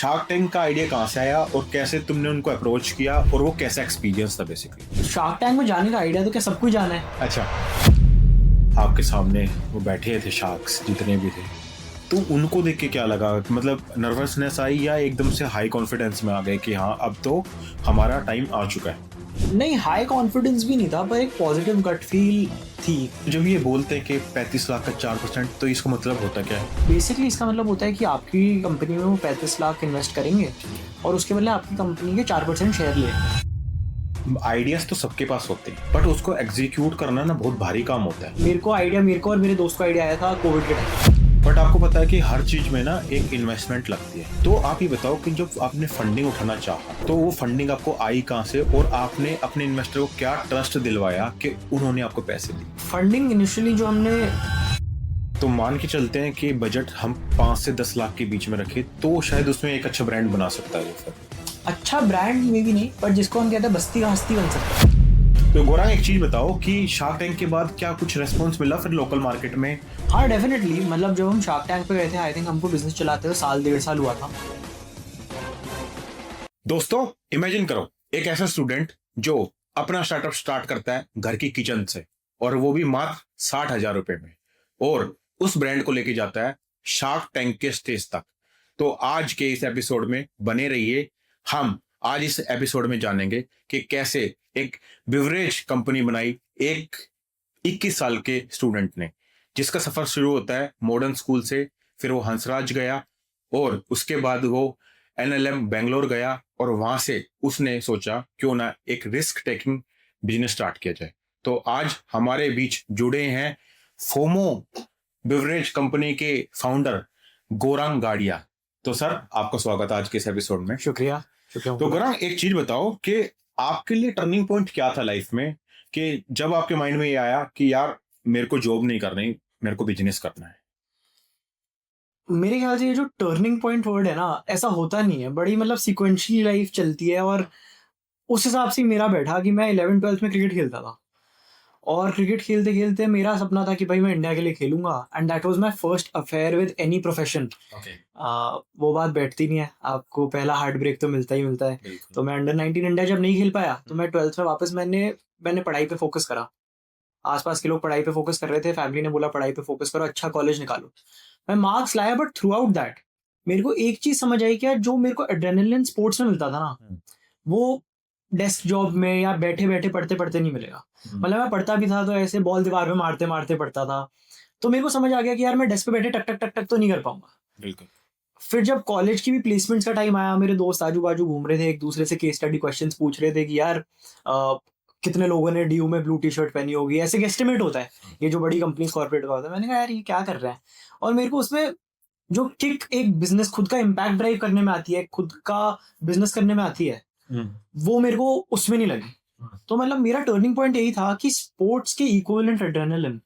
Shark tank का idea कहाँ से आया और कैसे तुमने उनको अप्रोच किया और वो कैसा एक्सपीरियंस था बेसिकली? शार्क टैंक में जाने का आइडिया तो क्या सबको ही जाना है। अच्छा, आपके सामने वो बैठे थे शार्क्स जितने भी थे, तो उनको देख के क्या लगा? मतलब नर्वसनेस आई या एकदम से हाई कॉन्फिडेंस में आ गए कि हाँ अब तो हमारा टाइम आ चुका है? नहीं, हाई कॉन्फिडेंस भी नहीं था, पर एक पॉजिटिव गट फील थी। जब ये बोलते हैं कि 35 लाख का 4%, तो इसका मतलब होता क्या है? बेसिकली इसका मतलब होता है कि आपकी कंपनी में वो 35 लाख इन्वेस्ट करेंगे और उसके बदले आपकी कंपनी के 4% शेयर लिए। आइडियाज तो सबके पास होते हैं, बट उसको एग्जीक्यूट करना ना बहुत भारी काम होता है। मेरे को और मेरे दोस्त को आइडिया आया था कोविड के टाइम। बट आपको पता है कि हर चीज में ना एक इन्वेस्टमेंट लगती है। तो आप ये बताओ कि जब आपने फंडिंग उठाना चाहा तो वो फंडिंग आपको आई कहाँ से और आपने अपने इन्वेस्टर को क्या ट्रस्ट दिलवाया कि उन्होंने आपको पैसे दिए? फंडिंग इनिशियली जो हमने, तो मान के चलते हैं कि बजट हम 5 से 10 लाख के बीच में रखे तो शायद उसमें एक अच्छा ब्रांड बना सकता है वो फिर। अच्छा ब्रांड में भी नहीं, पर जिसको हम कहते हैं बस्ती का हस्ती बन सकता है। तो गौरांग, एक चीज बताओ कि शार्क टैंक के बाद क्या कुछ रेस्पॉन्स मिला फिर लोकल मार्केट में? हाँ डेफिनेटली, मतलब जब हम शार्क टैंक पे गए थे, आई थिंक हमको बिजनेस चलाते हुए 1.5 साल हुआ था। दोस्तों, इमेजिन करो एक ऐसा स्टूडेंट जो अपना स्टार्टअप स्टार्ट करता है घर की किचन से, और वो भी मात्र 60,000 रुपए में, और उस ब्रांड को लेके जाता है शार्क टैंक के स्टेज तक। तो आज के इस एपिसोड में बने रहिए। हम आज इस एपिसोड में जानेंगे कि कैसे एक बिवरेज कंपनी बनाई एक 21 साल के स्टूडेंट ने, जिसका सफर शुरू होता है मॉडर्न स्कूल से। फिर वो हंसराज गया और उसके बाद वो एनएलएम बेंगलोर गया, और वहां से उसने सोचा क्यों ना एक रिस्क टेकिंग बिजनेस स्टार्ट किया जाए। तो आज हमारे बीच जुड़े हैं फोमो बिवरेज कंपनी के फाउंडर गौरांग गाड़िया। तो सर, आपका स्वागत है आज के इस एपिसोड में। शुक्रिया। तो गौरांग, एक चीज बताओ कि आपके लिए टर्निंग पॉइंट क्या था लाइफ में, कि जब आपके माइंड में ये आया कि यार मेरे को जॉब नहीं करनी, मेरे को बिजनेस करना है? मेरे ख्याल से ये जो टर्निंग पॉइंट वर्ड है ना, ऐसा होता नहीं है, बड़ी मतलब सीक्वेंशियल लाइफ चलती है। और उस हिसाब से मेरा बैठा कि मैं 11th-12th में क्रिकेट खेलता था, और क्रिकेट खेलते खेलते मेरा सपना था कि भाई मैं इंडिया के लिए खेलूंगा, and that was my first affair with any profession. वो बात बैठती नहीं है, आपको पहला हार्ट ब्रेक तो मिलता ही मिलता है। तो मैं अंडर 19 इंडिया जब नहीं खेल पाया, तो मैं 12th में वापस मैंने पढ़ाई पे फोकस करा। आसपास के लोग पढ़ाई पे फोकस कर रहे थे, फैमिली ने बोला पढ़ाई पे फोकस करो, अच्छा कॉलेज निकालो। मैं मार्क्स लाया, बट थ्रू आउट दैट मेरे को एक चीज समझ आई कि यार जो मेरे को एड्रेनलिन स्पोर्ट्स में मिलता था ना, वो डेस्क जॉब में या बैठे बैठे पढ़ते पढ़ते नहीं मिलेगा। मतलब मैं पढ़ता भी था तो ऐसे बॉल दीवार पे मारते मारते पढ़ता था। तो मेरे को समझ आ गया कि यार मैं डेस्क पे बैठे टक टक टक टक तो नहीं कर पाऊंगा। बिल्कुल। फिर जब कॉलेज की भी प्लेसमेंट्स का टाइम आया, मेरे दोस्त आजू बाजू घूम रहे थे, एक दूसरे से केस स्टडी क्वेश्चंस पूछ रहे थे कि यार कितने लोगों ने डीयू में ब्लू टी शर्ट पहनी होगी, ऐसे गेस्टिमेट होता है ये जो बड़ी कंपनीज कॉर्पोरेट का होता है। मैंने कहा यार ये क्या कर रहे हैं। और मेरे को उसमें जो किक एक बिजनेस खुद का इम्पैक्ट ड्राइव करने में आती है, खुद का बिजनेस करने में आती है, वो मेरे को उसमें नहीं लगी। तो मतलब मेरा टर्निंग पॉइंट यही था कि स्पोर्ट्स के इक्विवेलेंट एड्रेनलिन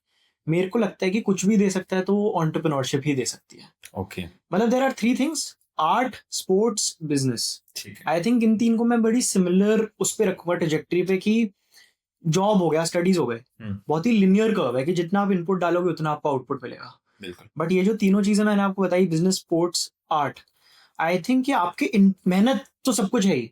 मेरे को लगता है कि कुछ भी दे सकता है, तो वो एंटरप्रेन्योरशिप ही दे सकती है। ओके। मतलब there are 3 things: art, sports, business. ठीक है। आई थिंक इन 3 को मैं बड़ी सिमिलर उस पे रखूंगा ट्रेजेक्टरी पे, कि जॉब हो गया, स्टडीज हो गए, बहुत ही लिनियर कर्व है कि जितना आप इनपुट डालोगे उतना आपको आउटपुट मिलेगा। बिल्कुल। बट ये जो तीनों चीजें मैंने आपको बताई, business, sports, art, I think कि आपकी मेहनत तो सब कुछ है ही,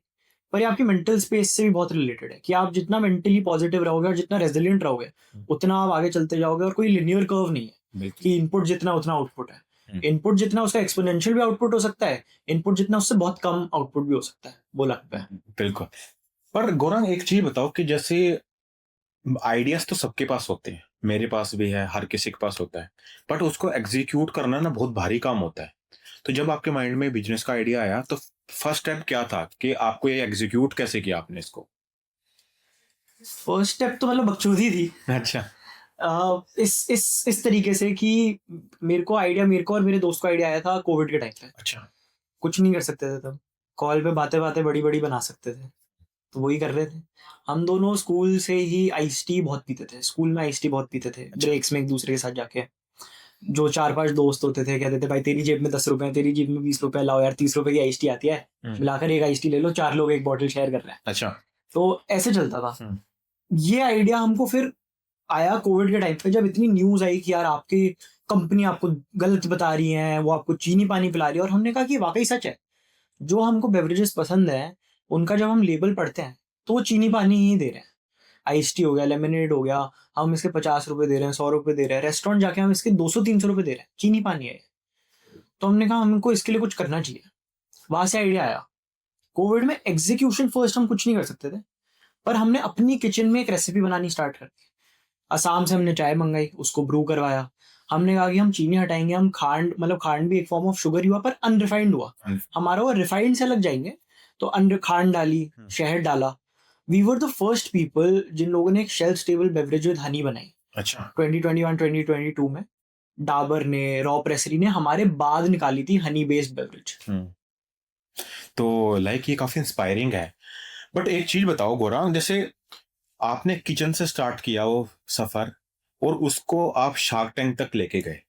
पर ये आपकी मेंटल स्पेस से भी बहुत रिलेटेड है कि आप जितना मेंटली पॉजिटिव रहोगे और जितना रेजिलियंट रहोगे, उतना आप आगे चलते जाओगे। और कोई लिनियर कर्व नहीं है कि इनपुट जितना उतना आउटपुट है। इनपुट जितना उसका एक्सपोनेंशियल भी आउटपुट हो सकता है, इनपुट जितना उससे बहुत कम आउटपुट भी हो सकता है, वो लगता है। बिल्कुल। पर गौरांग, एक चीज बताओ कि जैसे आइडियाज तो सबके पास होते हैं, मेरे पास भी है, हर किसी के पास होता है, बट उसको एग्जीक्यूट करना ना बहुत भारी काम होता है। तो जब आपके माइंड में बिजनेस का आइडिया आया तो फर्स्ट स्टेप क्या था कि आपको ये एग्जीक्यूट कैसे किया आपने इसको? फर्स्ट स्टेप तो मतलब बकचोदी थी। अच्छा। इस तरीके से कि मेरे को और मेरे दोस्त को आइडिया आया था कोविड के टाइम पे। अच्छा। कुछ नहीं कर सकते थे तब, कॉल पे बातें बातें बड़ी बड़ी बना सकते थे, तो वही कर रहे थे। हम दोनों स्कूल से ही आइस टी बहुत पीते थे, स्कूल में आइस टी बहुत पीते थे। ब्रेक्स में एक दूसरे के साथ जाके, जो 4-5 दोस्त होते थे, कहते थे भाई तेरी जेब में 10 रुपए हैं, तेरी जेब में 20 रुपए, लाओ यार 30 रुपए की आइस टी आती है, मिलाकर एक आइस टी ले लो, 4 लोग एक बॉटल शेयर कर रहे हैं। अच्छा। तो ऐसे चलता था। ये आइडिया हमको फिर आया कोविड के टाइम पे, जब इतनी न्यूज आई कि यार आपकी कंपनी आपको गलत बता रही है, वो आपको चीनी पानी पिला रही है। और हमने कहा कि वाकई सच है, जो हमको बेवरेजेस पसंद है उनका जब हम लेबल पढ़ते हैं तो वो चीनी पानी ही दे रहे हैं। आइस टी हो गया, लेमनेड हो गया, हम इसके 50 रुपए दे रहे हैं, 100 रुपए दे रहे हैं, रेस्टोरेंट जाके हम इसके 200-300 रुपए दे रहे हैं, चीनी पानी है ये। तो हमने कहा हमको इसके लिए कुछ करना चाहिए। वहां से आइडिया आया। कोविड में एग्जीक्यूशन फर्स्ट हम कुछ नहीं कर सकते थे, पर हमने अपनी किचन में एक रेसिपी बनानी स्टार्ट कर दी। असम से हमने चाय मंगाई, उसको ब्रू करवाया। हमने कहा कि हम चीनी हटाएंगे, हम खांड, मतलब खांड भी एक फॉर्म ऑफ शुगर ही हुआ पर अनरिफाइंड हुआ, हमारा वो रिफाइंड से अलग जाएंगे। तो अंडर खांड डाली, शहद डाला। We were the first people जिन लोगों ने एक shelf stable beverage with honey बनाई। अच्छा 2021-2022 में डाबर ने, रॉ प्रेसरी ने हमारे बाद निकाली थी हनी बेस्ड बेवरेज। तो लाइक ये काफी इंस्पायरिंग है। बट एक चीज बताओ गौरांग, जैसे आपने किचन से स्टार्ट किया वो सफर और उसको आप शार्क टैंक तक लेके गए,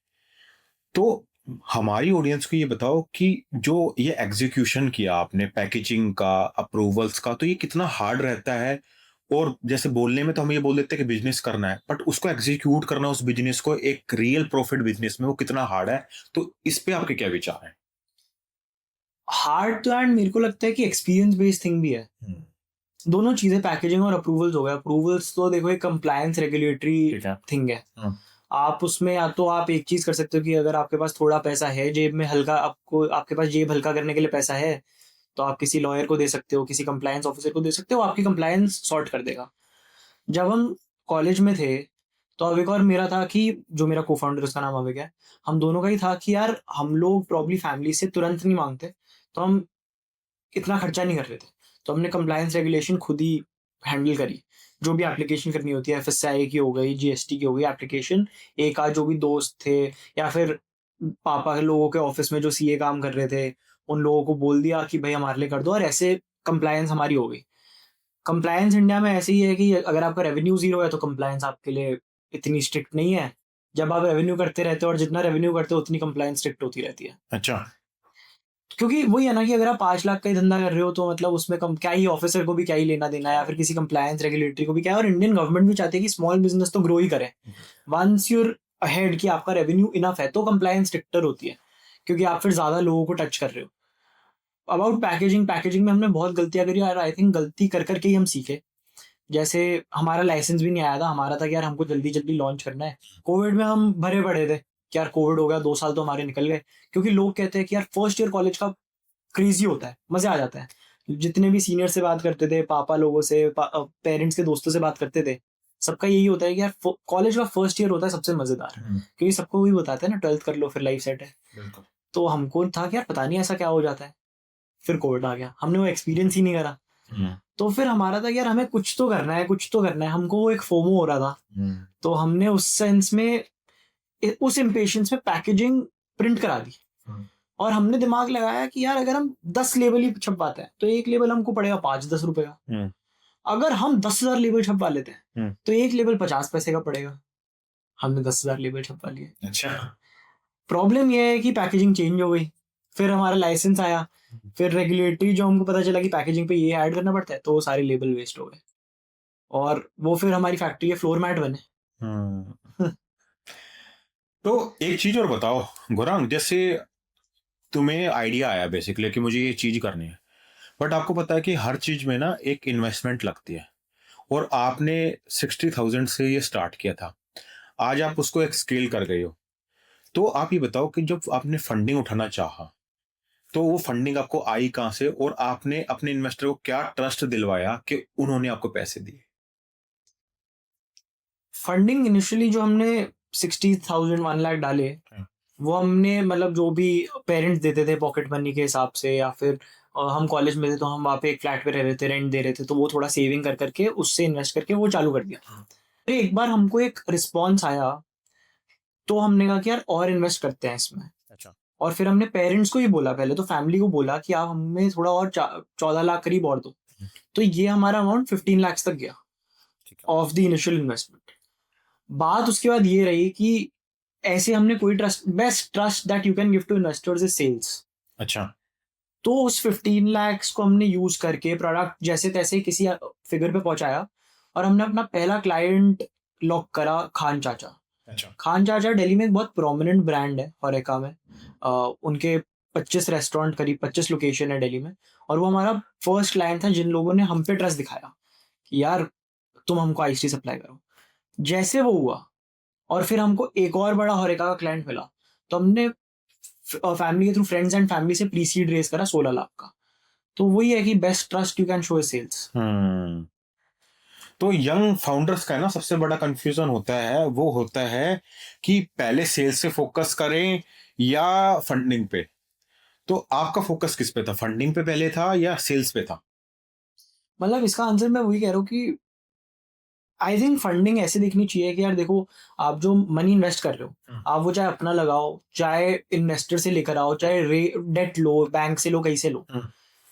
तो हमारी ऑडियंस को ये बताओ कि जो ये एग्जीक्यूशन किया आपने पैकेजिंग का, अप्रूवल्स का, तो ये कितना हार्ड रहता है। और जैसे बोलने में तो हम ये बोल देते हैं कि बिजनेस करना है, बट उसको एग्जीक्यूट करना, उस बिजनेस को एक रियल प्रॉफिट बिजनेस में, वो कितना हार्ड है। तो इस पे आपके क्या विचार हैं? हार्ड तो एंड मेरे को लगता है कि एक्सपीरियंस बेस्ड थिंग भी है। दोनों चीजें, पैकेजिंग और अप्रूवल्स हो गया। अप्रूवल्स तो देखो एक कंप्लायंस रेगुलेटरी ठीक है। थिंग है। आप उसमें या तो आप एक चीज कर सकते हो कि अगर आपके पास थोड़ा पैसा है जेब में, हल्का आपको, आपके पास जेब हल्का करने के लिए पैसा है, तो आप किसी लॉयर को दे सकते हो, किसी कंप्लायंस ऑफिसर को दे सकते हो, आपकी कंप्लायंस सॉर्ट कर देगा। जब हम कॉलेज में थे तो अब एक और मेरा था कि जो मेरा को फाउंडर, उसका नाम अविक है, हम दोनों का ही था कि यार हम लोग प्रॉब्ली फैमिली से तुरंत नहीं मांगते, तो हम इतना खर्चा नहीं कर रहे थे। तो हमने कंप्लायंस रेगुलेशन खुद ही हैंडल करी। जो भी एप्लीकेशन करनी होती है, एफएसआई की हो गई, जीएसटी की हो गई एप्लीकेशन, एक आध जो भी दोस्त थे या फिर पापा के लोगों के ऑफिस में जो सीए काम कर रहे थे, उन लोगों को बोल दिया कि भाई हमारे लिए कर दो, और ऐसे कंप्लायंस हमारी हो गई। कंप्लायंस इंडिया में ऐसे ही है कि अगर आपका रेवेन्यू जीरो है तो कंप्लायंस आपके लिए इतनी स्ट्रिक्ट नहीं है। जब आप रेवेन्यू करते रहते हो और जितना रेवेन्यू करते हो उतनी कंप्लायंस स्ट्रिक्ट होती रहती है। अच्छा क्योंकि वही है ना कि अगर आप 5 लाख का ही धंधा कर रहे हो तो मतलब उसमें कम क्या ही, ऑफिसर को भी क्या ही लेना देना है, या फिर किसी कंप्लायंस रेगुलेटरी को भी क्या है। और इंडियन गवर्नमेंट भी चाहती है कि स्मॉल बिजनेस तो ग्रो ही करे। वंस यूर अहेड कि आपका रेवेन्यू इनफ है तो कंप्लायंस स्ट्रिक्टर होती है, क्योंकि आप फिर ज्यादा लोगों को टच कर रहे हो। अबाउट पैकेजिंग, पैकेजिंग में हमने बहुत गलतियां करी और आई थिंक गलती कर करके ही हम सीखे। जैसे हमारा लाइसेंस भी नहीं आया था, हमारा था कि यार हमको जल्दी जल्दी लॉन्च करना है। कोविड में हम भरे पड़े थे कि यार कोविड हो गया, 2 साल तो हमारे निकल गए। क्योंकि लोग कहते हैं कि यार फर्स्ट ईयर कॉलेज का क्रेजी होता है, मजे आ जाता है। जितने भी सीनियर से बात करते थे, पापा लोगों से, पेरेंट्स के दोस्तों से बात करते थे, सबका यही होता है कि यार कॉलेज का फर्स्ट ईयर होता है सबसे मजेदार। क्योंकि सबको वही बताते हैं ना, 12th कर लो फिर लाइफ सेट है। तो हमको था कि यार पता नहीं ऐसा क्या हो जाता है। फिर कोविड आ गया, हमने वो एक्सपीरियंस ही नहीं करा। तो फिर हमारा था यार हमें कुछ तो करना है, कुछ तो करना है। हमको वो एक फोमो हो रहा था, तो हमने उस सेंस में, उस इम्पेशंस में पैकेजिंग प्रिंट करा दी। और हमने दिमाग लगाया कि यार अगर हम 10 लेबल ही छपवाते हैं तो एक लेबल हमको पड़ेगा 5-10 रुपए का। अगर हम 10,000 लेबल छपवा लेते हैं तो एक लेबल 50 पैसे का पड़ेगा। हमने 10,000 लेबल छपवा लिए। अच्छा प्रॉब्लम यह है कि पैकेजिंग चेंज हो गई, फिर हमारा लाइसेंस आया, फिर रेगुलेटरी जो हमको पता चला कि पैकेजिंग पे ये ऐड करना पड़ता है, तो वो सारे लेबल वेस्ट हो गए। और वो फिर हमारी फैक्ट्री के फ्लोर मैट बने। तो एक चीज और बताओ गौरांग, जैसे तुम्हें आइडिया आया बेसिकली कि मुझे ये चीज करनी है, बट आपको पता है कि हर चीज में ना एक इन्वेस्टमेंट लगती है, और आपने 60,000 से ये स्टार्ट किया था, आज आप उसको एक स्केल कर गए हो। तो आप ये बताओ कि जब आपने फंडिंग उठाना चाहा तो वो फंडिंग आपको आई कहाँ से, और आपने अपने इन्वेस्टर को क्या ट्रस्ट दिलवाया कि उन्होंने आपको पैसे दिए? फंडिंग इनिशियली जो हमने 60,000 1 लाख डाले, वो हमने मतलब जो भी पेरेंट्स देते थे पॉकेट मनी के हिसाब से, या फिर हम कॉलेज में थे तो हम वहाँ पे एक फ्लैट पे रह रहे थे, रेंट दे रहे थे, तो वो थोड़ा सेविंग कर करके उससे इन्वेस्ट करके वो चालू कर दिया। फिर एक बार हमको एक रिस्पॉन्स आया तो हमने कहा कि यार और इन्वेस्ट करते हैं इसमें। अच्छा और फिर हमने पेरेंट्स को ही बोला, पहले तो फैमिली को बोला कि आप हमें थोड़ा और 14 लाख करीब और दो। तो ये हमारा अमाउंट 15 लाख तक गया ऑफ द इनिशियल इन्वेस्टमेंट। बात उसके बाद ये रही कि ऐसे हमने कोई trust, best trust that you can give to investors is sales. अच्छा तो उस 15 लाख को हमने यूज करके प्रोडक्ट जैसे तैसे किसी फिगर पे पहुंचाया, और हमने अपना पहला क्लाइंट लॉक करा, खान चाचा। अच्छा खान चाचा दिल्ली में एक बहुत प्रोमिनेंट ब्रांड है होरेका में। उनके 25 रेस्टोरेंट, करीब 25 लोकेशन है दिल्ली में, और वो हमारा फर्स्ट क्लाइंट था जिन लोगों ने हम पे ट्रस्ट दिखाया कि यार तुम हमको आइस टी सप्लाई करो। जैसे वो हुआ और फिर हमको एक और बड़ा होरेका का क्लाइंट मिला, तो हमने फैमिली के थ्रू, फ्रेंड्स एंड फैमिली से प्री सीड रेस करा 16 लाख का। तो वही है कि best trust you can show is sales. तो यंग फाउंडर्स का है ना सबसे बड़ा कंफ्यूजन होता है, वो होता है कि पहले सेल्स से फोकस करें या फंडिंग पे। तो आपका फोकस किस पे था, फंडिंग पे पहले था या सेल्स पे था? मतलब इसका आंसर मैं वही कह रहा हूँ कि आई थिंक फंडिंग ऐसे देखनी चाहिए कि यार देखो, आप जो मनी इन्वेस्ट कर रहे हो, आप वो चाहे अपना लगाओ, चाहे इन्वेस्टर से लेकर आओ, चाहे डेट लो, बैंक से लो, कहीं से लो,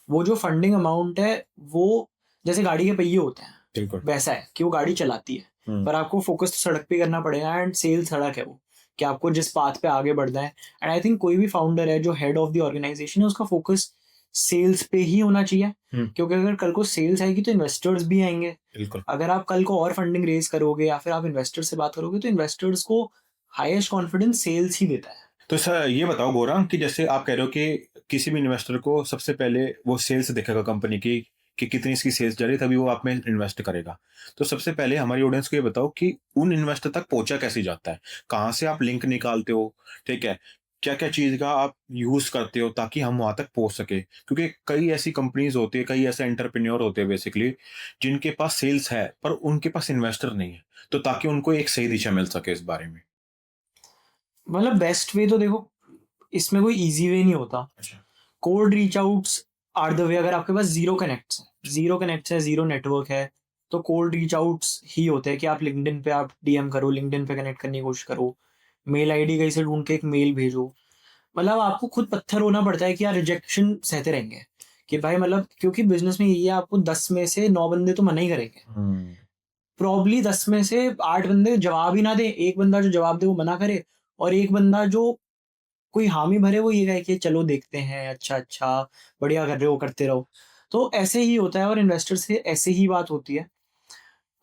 वो जो फंडिंग अमाउंट है वो जैसे गाड़ी के पहिए होते हैं, बिल्कुल। वैसा है कि वो गाड़ी चलाती है, पर आपको फोकस तो सड़क पे करना पड़ेगा, एंड सेल सड़क है वो, कि आपको जिस पाथ पे आगे बढ़ना है। एंड आई थिंक कोई भी फाउंडर है जो हेड ऑफ द ऑर्गेनाइजेशन है, उसका फोकस सेल्स पे ही होना चाहिए, क्योंकि अगर कल को सेल्स आएगी तो इन्वेस्टर्स भी आएंगे। बिल्कुल। अगर आप कल को और फंडिंग रेज करोगे या फिर आप इन्वेस्टर से बात करोगे, तो इन्वेस्टर्स को हाईएस्ट कॉन्फिडेंस सेल्स ही देता है। तो सर ये बताओ गौरव कि जैसे आप कह रहे हो कि किसी भी इन्वेस्टर को सबसे पहले वो सेल्स देखेगा कंपनी की कि कितनी इसकी सेल्स जा रही है, तभी वो आप में इन्वेस्ट करेगा। तो सबसे पहले हमारी ऑडियंस को ये बताओ कि उन इन्वेस्टर तक पहुंचा कैसे जाता है, कहाँ से आप लिंक निकालते हो, ठीक है, क्या क्या चीज का आप यूज करते हो ताकि हम वहां तक पहुंच सके, क्योंकि कई ऐसी कंपनीज होती है, कई ऐसे एंटरप्रेन्योर होते हैं बेसिकली जिनके पास सेल्स है पर उनके पास इन्वेस्टर नहीं है, तो ताकि उनको एक सही दिशा मिल सके इस बारे में। मतलब बेस्ट वे तो देखो, इसमें कोई इजी वे नहीं होता। Cold reach outs are the way. अगर आपके पास जीरो कनेक्ट्स है, जीरो नेटवर्क है, तो कोल्ड रीच आउट्स ही होते हैं कि आप लिंक्डइन पे आप डीएम करो, लिंक्डइन पे कनेक्ट करने की कोशिश करो, मेल आईडी कहीं से ढूंढ के एक मेल भेजो। मतलब आपको खुद पत्थर होना पड़ता है कि यार रिजेक्शन सहते रहेंगे कि भाई, मतलब क्योंकि बिजनेस में ये है, आपको 10 में से 9 बंदे तो मना ही करेंगे, प्रॉब्ली 10 में से 8 बंदे जवाब ही ना दे, एक बंदा जो जवाब दे वो मना करे, और एक बंदा जो कोई हामी भरे वो ये कहे कि चलो देखते हैं, अच्छा अच्छा बढ़िया कर रहे हो, करते रहो। तो ऐसे ही होता है, और इन्वेस्टर से ऐसे ही बात होती है,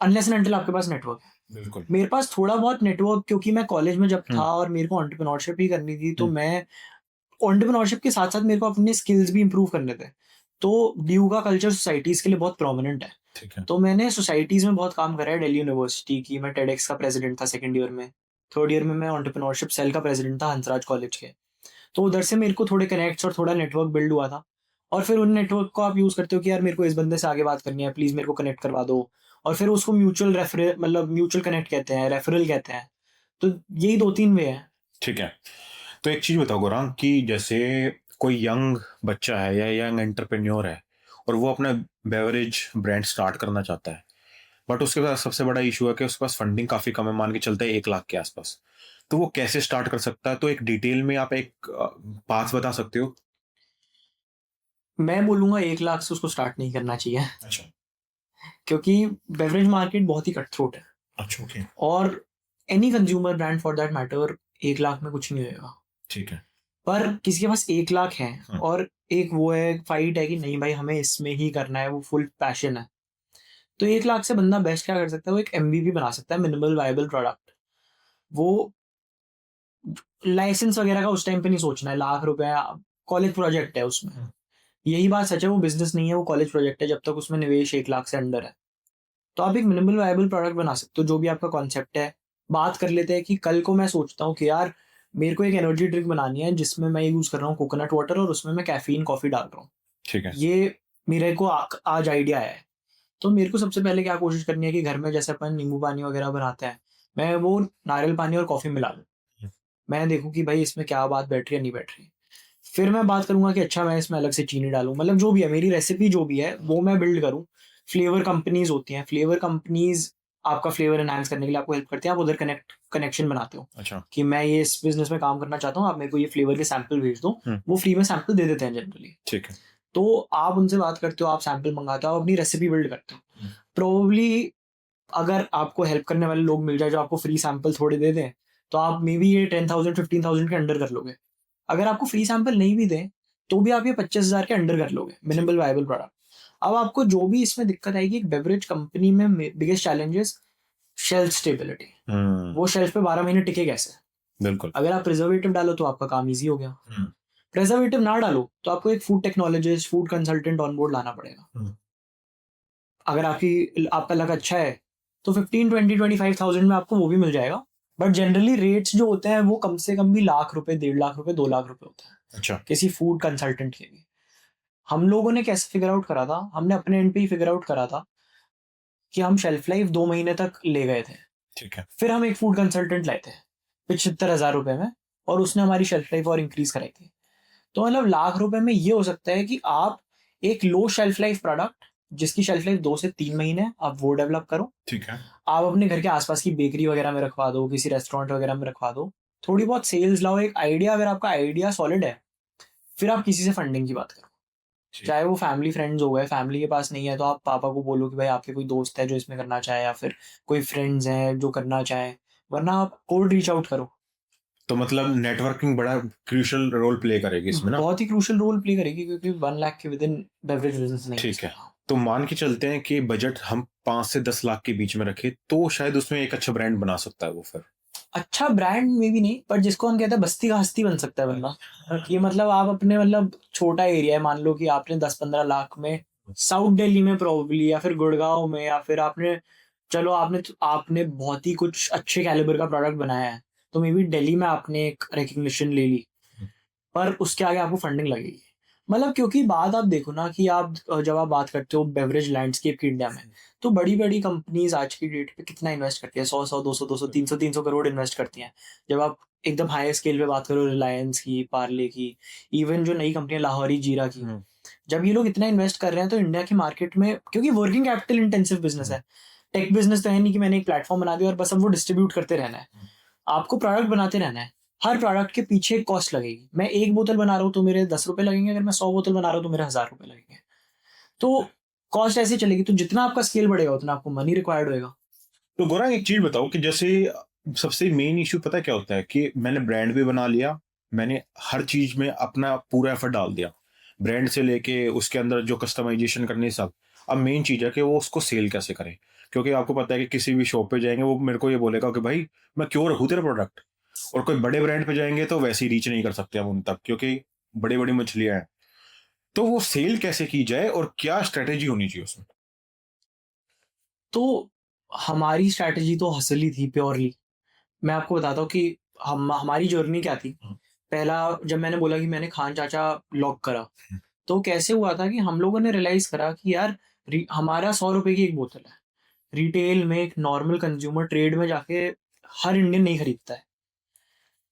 अनलेस एंड अनटिल आपके पास नेटवर्क है। बिल्कुल। मेरे पास थोड़ा बहुत नेटवर्क, क्योंकि मैं कॉलेज में जब था और मेरे को एंटरप्रेन्योरशिप ही करनी थी, तो मैं एंटरप्रेन्योरशिप के साथ साथ मेरे को अपने स्किल्स भी इंप्रूव करने थे। तो ड्यू का कल्चर सोसाइटीज के लिए बहुत प्रोमिनेंट है, ठीक है। तो मैंने सोसाइटीज में बहुत काम करा है। दिल्ली यूनिवर्सिटी की मैं टेडेक्स का प्रेसिडेंट था सेकंड ईयर में, थर्ड ईयर में मैं एंटरप्रेन्योरशिप सेल का प्रेसिडेंट था हंसराज कॉलेज के। तो उधर से मेरे को थोड़े कनेक्ट्स और थोड़ा नेटवर्क बिल्ड हुआ था, और फिर उन नेटवर्क को आप यूज करते हो कि यार मेरे को इस बंदे से आगे बात करनी है, प्लीज मेरे को कनेक्ट करवा दो, और फिर उसको म्यूचुअल रेफर, मतलब म्यूचुअल कनेक्ट कहते हैं, रेफरल कहते हैं। तो यही 2-3 वे हैं। ठीक है। तो एक चीज बताओ गौरांग कि जैसे कोई यंग बच्चा है या यंग एंटरप्रेन्योर है और वो अपना बेवरेज ब्रांड स्टार्ट करना चाहता है, बट उसके पास सबसे बड़ा इशू है कि उसके पास फंडिंग काफी कम है, मान के चलता है 1 लाख के आसपास। तो वो कैसे स्टार्ट कर सकता है? तो एक डिटेल में आप एक पाथ बता सकते हो? मैं बोलूंगा 1 लाख से उसको स्टार्ट नहीं करना चाहिए, अच्छा। क्योंकि बेवरेज मार्केट बहुत ही कट थ्रोट है, अच्छा, ओके। और any consumer brand for that matter 1 lakh में कुछ नहीं होएगा। ठीक है। पर किसी के पास 1 लाख है हाँ। और एक वो है फाइट है कि नहीं भाई हमें इसमें ही करना है, वो फुल पैशन है, तो 1 लाख से बंदा बेस्ट क्या कर सकता है, वो एक एमवीपी बना सकता है, मिनिमल वायबल प्रोडक्ट। वो लाइसेंस वगैरह का उस टाइम पे नहीं सोचना है, लाख रुपए कॉलेज प्रोजेक्ट है उसमें। यही बात सच है, वो बिजनेस नहीं है, वो कॉलेज प्रोजेक्ट है, जब तक उसमें निवेश 1 लाख से अंडर है। तो आप एक मिनिमल वायबल प्रोडक्ट बना सकते हो, जो भी आपका कॉन्सेप्ट है। बात कर लेते हैं कि कल को मैं सोचता हूँ कि यार मेरे को एक एनर्जी ड्रिंक बनानी है जिसमें मैं यूज कर रहा हूँ कोकोनट वाटर और उसमें मैं कैफीन कॉफी डाल रहा हूँ। ठीक है। ये मेरे को आज आइडिया है। तो मेरे को सबसे पहले क्या कोशिश करनी है कि घर में जैसे अपन नींबू पानी वगैरह बनाते हैं, मैं वो नारियल पानी और कॉफी मिला लूँ, मैं देखूँ कि भाई इसमें क्या बात बैठ रही है नहीं बैठ रही। फिर मैं बात करूंगा कि अच्छा मैं इसमें अलग से चीनी डालूं, मतलब जो भी है मेरी रेसिपी जो भी है वो मैं बिल्ड करूं। फ्लेवर कंपनीज होती हैं, फ्लेवर कंपनीज आपका फ्लेवर एनहांस करने के लिए आपको हेल्प करती हैं, आप उधर कनेक्शन बनाते हो। अच्छा। कि मैं ये इस बिजनेस में काम करना चाहता हूँ, आप मेरे को ये फ्लेवर के सैंपल भेज दो, वो फ्री में सैंपल दे देते हैं जनरली। ठीक है। तो आप उनसे बात करते हो, आप सैंपल मंगाते हो, अपनी रेसिपी बिल्ड करते हो। प्रोबेबली अगर आपको हेल्प करने वाले लोग मिल जाए जो आपको फ्री सैंपल थोड़े दे दें, तो आप मे बी ये 10,000 15,000 के अंडर कर लोगे। अगर आपको फ्री सैंपल नहीं भी दें तो भी आप ये 25,000 के अंडर कर लोगे, मिनिमल वायबल प्रोडक्ट। अब आपको जो भी इसमें दिक्कत आएगी, एक बेवरेज कंपनी में बिगेस्ट चैलेंजेस शेल्फ स्टेबिलिटी। वो शेल्फ पे 12 महीने टिके कैसे? बिल्कुल। अगर आप प्रिजर्वेटिव डालो तो आपका काम इजी हो गया। प्रेजर्वेटिव ना डालो तो आपको एक food technologist, food consultant on board लाना पड़ेगा। अगर आपका लक अच्छा है तो 15-20-25,000 में आपको वो भी मिल जाएगा। बट जनरली रेट्स जो होते हैं वो कम से कम भी लाख रुपए, 1.5 लाख रुपए, 2 लाख रुपए होता है अच्छा, किसी फूड कंसल्टेंट के लिए। हम लोगों ने कैसे फिगर आउट करा था, हमने अपने एंड पे ही फिगर आउट करा था कि हम शेल्फ लाइफ 2 महीने तक ले गए थे। ठीक है। फिर हम एक फूड कंसल्टेंट लाए थे 75,000 रुपए में, और उसने हमारी शेल्फ लाइफ और इंक्रीज कराई थी। तो मतलब लाख रुपए में ये हो सकता है कि आप एक लो शेल्फ लाइफ प्रोडक्ट जिसकी शेल्फ लाइफ 2 से 3 महीने है, आप वो डेवलप करो। ठीक है। आप अपने घर के आसपास की बेकरी वगैरह में रखवा दो, किसी रेस्टोरेंट वगैरह में रखवा दो, थोड़ी बहुत सेल्स लाओ, एक आइडिया, अगर आपका आइडिया सॉलिड है फिर आप किसी से फंडिंग की बात करो। चाहे वो फैमिली फ्रेंड्स हो गए, फैमिली के पास नहीं है तो आप पापा को बोलो कि भाई आपके कोई दोस्त है जो इसमें करना चाहे, या फिर कोई फ्रेंड्स हैं जो करना चाहे, वरना आप कोल्ड रीच आउट करो। तो मतलब नेटवर्किंग बड़ा क्रूशियल रोल प्ले करेगी इसमें ना। बहुत ही क्रूशियल रोल प्ले करेगी, क्योंकि 1 लाख के विद इन बेवरेज बिजनेस नहीं ठीक है। सकता। तो मान के चलते हैं कि बजट हम 5 से 10 लाख के बीच में रखे तो शायद उसमें एक अच्छा ब्रांड बना सकता है वो। फिर अच्छा ब्रांड में भी नहीं, पर जिसको हम कहते हैं बस्ती का हस्ती बन सकता है बंदा। ये मतलब आप अपने मतलब छोटा एरिया है, मान लो कि आपने 10-15 लाख में साउथ दिल्ली में प्रोबेबली, या फिर गुड़गांव में, या फिर आपने चलो आपने बहुत ही कुछ अच्छे कैलिबर का प्रोडक्ट बनाया है तो मे बी दिल्ली में आपने एक रिकग्निशन ले ली, पर उसके आगे आपको फंडिंग लगेगी। मतलब क्योंकि बात आप देखो ना कि आप जब आप बात करते हो बेवरेज लैंडस्केप की इंडिया में, तो बड़ी बड़ी कंपनीज आज की डेट पे कितना इन्वेस्ट करती है, 100 200 300 करोड़ इन्वेस्ट करती हैं। जब आप एकदम हाई स्केल पे बात करो, रिलायंस की, पार्ले की, इवन जो नई कंपनी लाहौरी जीरा की, जब ये लोग इतना इन्वेस्ट कर रहे हैं तो इंडिया की मार्केट में, क्योंकि वर्किंग कैपिटल इंटेंसिव बिजनेस है, टेक बिजनेस तो है नहीं कि मैंने एक प्लेटफॉर्म बना दिया और बस अब वो डिस्ट्रीब्यूट करते रहना है। आपको प्रोडक्ट बनाते रहना है, हर प्रोडक्ट के पीछे एक कॉस्ट लगेगी। मैं 1 बोतल बना रहा हूँ तो मेरे 10 रुपए लगेंगे, अगर मैं 100 बोतल बना रहा हूँ तो मेरे 1000 रुपए लगेंगे। तो कॉस्ट ऐसे चलेगी, तो जितना आपका स्केल बढ़ेगा उतना आपको मनी रिक्वायर्ड होएगा। तो गौरव एक चीज बताओ कि जैसे सबसे मेन इशू पता क्या होता है कि मैंने ब्रांड भी बना लिया, मैंने हर चीज में अपना पूरा एफर्ट डाल दिया, ब्रांड से लेके उसके अंदर जो कस्टमाइजेशन करनी सब। अब मेन चीज है कि वो उसको सेल कैसे करें, क्योंकि आपको पता है कि किसी भी शॉप पे जाएंगे वो मेरे को ये बोलेगा कि भाई मैं क्यों रखूँ तेरा प्रोडक्ट। और कोई बड़े ब्रांड पे जाएंगे तो वैसे ही रीच नहीं कर सकते हम उन तक, क्योंकि बड़ी बड़ी मछलियां हैं। तो वो सेल कैसे की जाए और क्या स्ट्रेटेजी होनी चाहिए उसमें? तो हमारी स्ट्रैटेजी तो हसल ही थी प्योरली। मैं आपको बताता हूँ कि हमारी जर्नी क्या थी। पहला, जब मैंने बोला कि मैंने खान चाचा लॉक करा, तो कैसे हुआ था कि हम लोगों ने रियलाइज करा कि यार हमारा 100 रुपए की एक बोतल है, रिटेल में एक नॉर्मल कंज्यूमर ट्रेड में जाके हर इंडियन नहीं खरीदता है।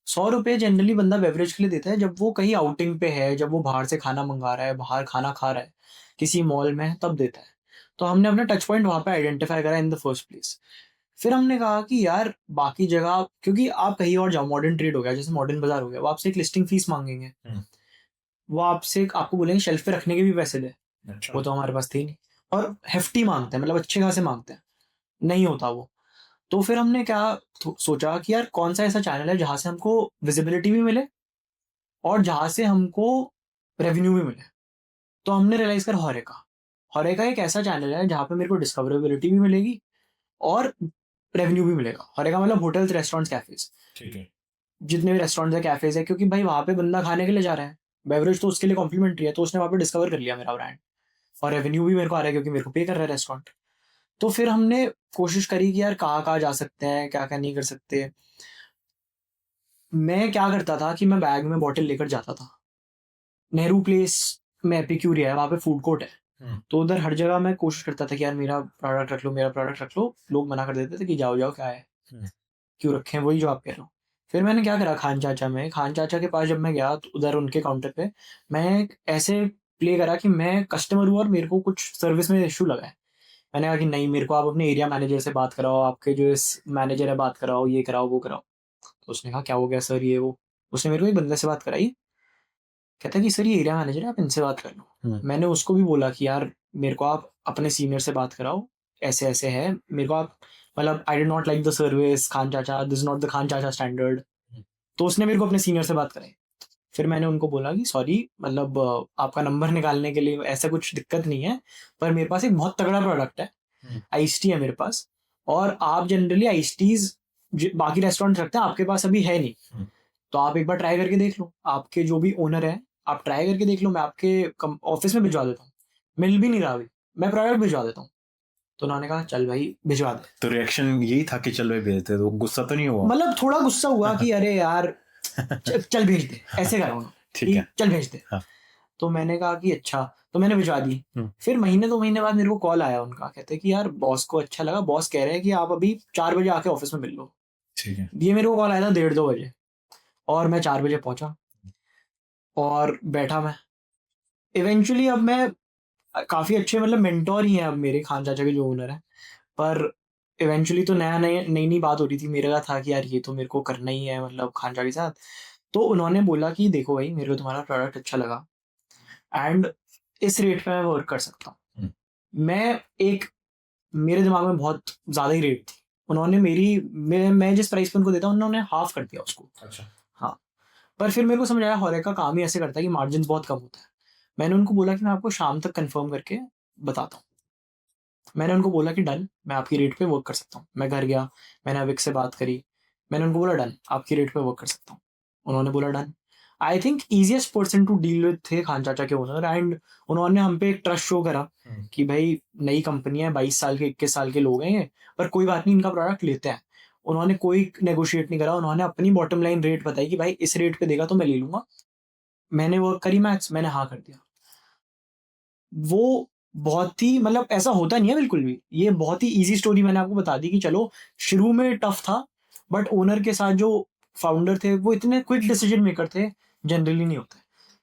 100 रुपए जनरली बंदा बेवरेज के लिए देता है जब वो कहीं आउटिंग पे है, जब वो बाहर से खाना मंगा रहा है, बाहर खाना खा रहा है किसी मॉल में, तब देता है। तो हमने अपना टच पॉइंट वहां पे आइडेंटिफाई करा इन द फर्स्ट प्लेस। फिर हमने कहा कि यार बाकी जगह, क्योंकि आप कहीं और जाओ, मॉडर्न ट्रेड हो गया, जैसे मॉडर्न बाजार हो गया, वो आपसे एक लिस्टिंग फीस मांगेंगे, वो आपको बोलेंगे शेल्फ पे रखने के भी पैसे दे। अच्छा। वो तो हमारे पास थे ही नहीं, और हेफ्टी मांगते हैं, मतलब अच्छे खासे मांगते हैं, नहीं होता वो। तो फिर हमने क्या सोचा कि यार कौन सा ऐसा चैनल है जहां से हमको विजिबिलिटी भी मिले और जहां से हमको रेवेन्यू भी मिले। तो हमने रियलाइज कर हॉरेका। हॉरेका एक ऐसा चैनल है जहां पे मेरे को डिस्कवरेबिलिटी भी मिलेगी और रेवेन्यू भी मिलेगा। हॉरेका मतलब होटल्स, रेस्टोरेंट्स, कैफेज, ठीक है। जितने भी रेस्टोरेंट्स है, कैफेज है, क्योंकि भाई वहां पे बंदा खाने के लिए जा रहा है, बेवरेज तो उसके लिए कॉम्प्लीमेंट्री है, तो उसने वहां पे डिस्कवर कर लिया मेरा ब्रांड, और रेवेन्यू भी मेरे को आ रहा है क्योंकि मेरे को पे कर रहा है रेस्टोरेंट। तो फिर हमने कोशिश करी कि यार कहाँ कहाँ जा सकते हैं, क्या क्या नहीं कर सकते। मैं क्या करता था कि मैं बैग में बॉटल लेकर जाता था। नेहरू प्लेस में एपिक्यूरिया है, वहाँ पे फूड कोर्ट है, तो उधर हर जगह मैं कोशिश करता था कि यार मेरा प्रोडक्ट रख लो, मेरा प्रोडक्ट रख लो। लोग मना कर देते थे कि जाओ जाओ, क्या है, क्यों रखें, वही जो आप कह रहे हो। फिर मैंने क्या करा, खान चाचा के पास जब मैं गया तो उधर उनके काउंटर पे मैं ऐसे प्ले करा कि मैं कस्टमर हूँ और मेरे को कुछ सर्विस में इशू लगा है। मैंने कहा कि नहीं, मेरे को आप अपने एरिया मैनेजर से बात कराओ, आपके जो इस मैनेजर है बात कराओ, ये कराओ वो कराओ। तो उसने कहा क्या हो गया सर, ये वो। उसने मेरे को एक बंदे से बात कराई, कहता कि सर ये एरिया मैनेजर है, आप इनसे बात कर लो। मैंने उसको भी बोला कि यार मेरे को आप अपने सीनियर से बात कराओ, ऐसे ऐसे है, मेरे को आप, मतलब I did not like the service Khan चाचा, दिस नॉट द खान चाचा स्टैंडर्ड। तो उसने मेरे को अपने सीनियर से बात कराई। फिर मैंने उनको बोला कि सॉरी, मतलब आपका नंबर निकालने के लिए ऐसा कुछ दिक्कत नहीं है, पर मेरे पास एक बहुत तगड़ा प्रोडक्ट है, आइस टी है मेरे पास, और आप जनरली आइस टीज बाकी रेस्टोरेंट रखते हैं, आपके पास अभी है नहीं, तो आप एक बार ट्राई करके देख लो, आपके जो भी ओनर है आप ट्राई करके देख लो, मैं आपके ऑफिस में भिजवा देता हूँ, मिल भी नहीं रहा अभी, मैं प्रोडक्ट भिजवा देता हूँ। तो उन्होंने कहा चल भाई भिजवा दे। तो रिएक्शन यही था कि चल भाई भेजते, तो गुस्सा तो नहीं हुआ? मतलब थोड़ा गुस्सा हुआ कि अरे यार चल भेज दे, ऐसे करा उन्होंने ठीक कि है। चल भेज दे। हाँ। तो मैंने कहा कि अच्छा, तो मैंने भिजवा दी। फिर महीने 2 महीने बाद मेरे को कॉल आया उनका, कहते कि यार बॉस को अच्छा लगा, बॉस कह रहे हैं कि आप अभी 4 बजे आके ऑफिस में मिल लो। ठीक है। ये मेरे को कॉल आया था 1:30-2 बजे, और मैं 4 बजे पहुंचा और बैठा मैं। इवेंचुअली अब मैं काफी अच्छे मतलब मेंटोर ही हैं अब मेरे, खान चाचा के जो ओनर है। पर इवेंचुअली तो नई नई बात हो रही थी, मेरा था कि यार ये तो मेरे को करना ही है मतलब खान चाचा के साथ। तो उन्होंने बोला कि देखो भाई मेरे को तुम्हारा प्रोडक्ट अच्छा लगा एंड इस रेट पे मैं वर्क कर सकता हूँ। मैं एक, मेरे दिमाग में बहुत ज्यादा ही रेट थी, उन्होंने मैं जिस प्राइस पे उनको देता हूँ उन्होंने हाफ कर दिया उसको। अच्छा। हाँ, पर फिर मेरे को समझ आया हॉरेका का काम ही ऐसे करता है कि मार्जिन बहुत कम होता है। मैंने उनको बोला कि मैं आपको शाम तक कंफर्म करके बताता हूँ। मैंने उनको बोला कि डन, मैं आपकी रेट पे वर्क कर सकता हूँ। मैं घर गया, मैंने अविक से बात करी, मैंने उनको बोला डन, आपकी रेट पे वर्क कर सकता हूँ। उन्होंने बोला done. I think easiest person to deal with थे खान चाचा के ओनर, एंड उन्होंने हम पे एक ट्रस्ट शो करा कि भाई नई कंपनी है, 22 साल के 21 साल के लोग हैं ये, पर कोई बात नहीं, इनका प्रोडक्ट लेते हैं। उन्होंने कोई नेगोशिएट नहीं करा, उन्होंने अपनी बॉटम लाइन रेट बताई कि भाई इस रेट पे देगा तो मैं ले लूंगा। मैंने वर्क करी मैथ्स, मैंने हाँ कर दिया। वो बहुत ही मतलब ऐसा होता नहीं है बिल्कुल भी, ये बहुत ही इजी स्टोरी मैंने आपको बता दी कि चलो शुरू में टफ था, बट ओनर के साथ जो फाउंडर थे वो इतने क्विक डिसीजन मेकर थे, जनरली नहीं होते।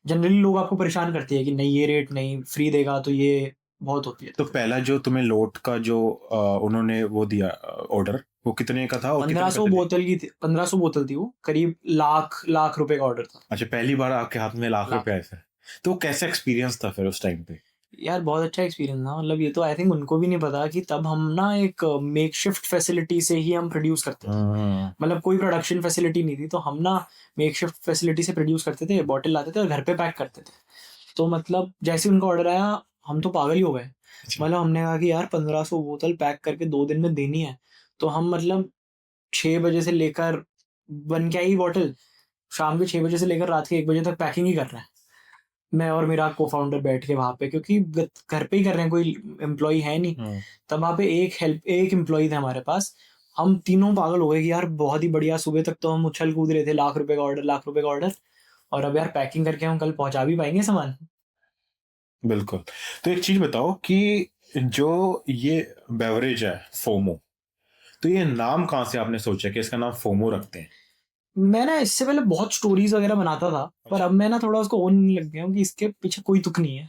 जनरली लोग आपको परेशान करते हैं कि नहीं ये रेट नहीं, फ्री देगा, तो ये बहुत होती है। तो पहला जो तुम्हें लोट का जो उन्होंने वो दिया ऑर्डर, वो कितने का था और कितने 1500 पैसे दिए? बोतल की थी, 1500 बोतल थी वो, करीब लाख रुपए का ऑर्डर था। अच्छा, पहली बार आपके हाथ में लाख लाख। रुपए आए थे, तो कैसा एक्सपीरियंस था फिर उस टाइम पे? यार बहुत अच्छा एक्सपीरियंस था, मतलब ये तो आई थिंक उनको भी नहीं पता कि तब हम ना एक मेक शिफ्ट फैसिलिटी से ही हम प्रोड्यूस करते थे। मतलब कोई प्रोडक्शन फैसिलिटी नहीं थी, तो हम ना मेक शिफ्ट फैसिलिटी से प्रोड्यूस करते थे, बॉटल लाते थे और घर पे पैक करते थे। तो मतलब जैसे उनका ऑर्डर आया हम तो पागल ही हो गए। अच्छा। मतलब हमने कहा कि यार 1500 बोतल पैक करके 2 दिन में देनी है, तो हम मतलब 6 बजे से लेकर, बन के आई बॉटल, शाम के 6 बजे से लेकर रात के 1 बजे तक पैकिंग ही कर रहे हैं, मैं और मेरा को फाउंडर बैठ के वहां पे, क्योंकि घर पे ही कर रहे हैं, कोई एम्प्लॉय है नहीं। तब वहां पे एक एम्प्लॉय थे हमारे पास। हम तीनों पागल हो गए कि यार बहुत ही बढ़िया, सुबह तक तो हम उछल कूद रहे थे, लाख रुपए का ऑर्डर, लाख रुपए का ऑर्डर, और अब यार पैकिंग करके हम कल पहुंचा भी पाएंगे सामान। बिल्कुल। तो एक चीज बताओ कि जो ये बेवरेज है फोमो, तो ये नाम कहाँ से आपने सोचा कि इसका नाम फोमो रखते हैं? मैं ना इससे पहले बहुत स्टोरीज वगैरह बनाता था, पर अब मैं ना थोड़ा उसको ओन लग गया हूँ कि इसके पीछे कोई तुक नहीं है।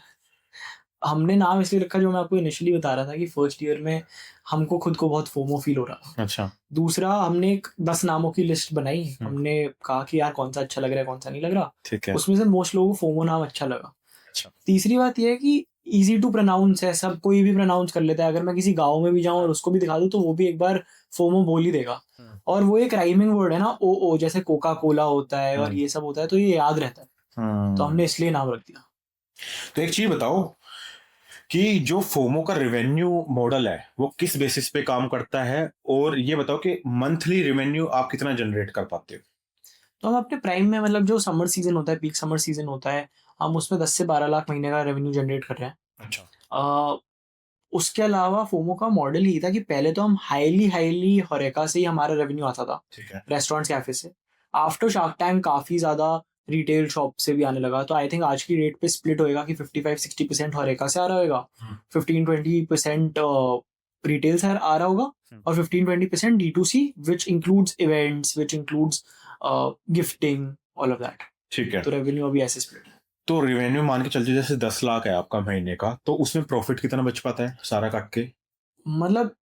हमने नाम इसलिए रखा, जो मैं आपको इनिशियली बता रहा था कि फर्स्ट ईयर में हमको खुद को बहुत फोमो फील हो रहा था। अच्छा। दूसरा, हमने एक 10 नामों की लिस्ट बनाई, हमने कहा कि यार कौन सा अच्छा लग रहा है कौन सा नहीं लग रहा। ठीक है। उसमें से मोस्ट लोगों को फोमो नाम अच्छा लगा। अच्छा। तीसरी बात यह है कि इजी टू प्रोनाउंस है, सब कोई भी प्रोनाउंस कर लेता है। अगर मैं किसी गाँव में भी जाऊँ और उसको भी दिखा दूँ तो वो भी एक बार फोमो बोल ही देगा। और वो एक राइमिंग वर्ड है ना, ओ जैसे कोका कोला होता है और ये सब होता है, तो ये याद रहता है, तो हमने इसलिए नाम रख दिया। तो एक चीज बताओ कि जो फोमो का रेवेन्यू मॉडल है वो किस बेसिस पे काम करता है, और ये बताओ कि मंथली रेवेन्यू आप कितना जनरेट कर पाते हो? तो हम अपने प्राइम में, मतलब जो समर सीजन होता है, पीक समर सीजन होता है, हम उसमें 10 से 12 लाख महीने का रेवेन्यू जनरेट कर रहे हैं। अच्छा। उसके अलावा फोमो का मॉडल ही था कि पहले तो हम हाईली हाईली होरेका से ही हमारा रेवेन्यू आता था, ठीक है। रेस्टोरेंट्स कैफे से। आफ्टर शार्क टैंक काफी ज्यादा रिटेल शॉप से भी आने लगा, तो आई थिंक आज की डेट पे स्प्लिट होएगा कि 55-60% होरेका से आ रहा होगा, 15-20% रिटेल से आ रहा होगा, और 15-20% D2C, which includes events, which includes gifting, all of that. ठीक है। तो रेवेन्यू अभी ऐसे स्प्लिट है। तो रेवेन्यू मान के चलते जैसे 10 लाख है आपका महीने का, तो उसमें प्रॉफिट कितना बच पाता है सारा काट के? मतलब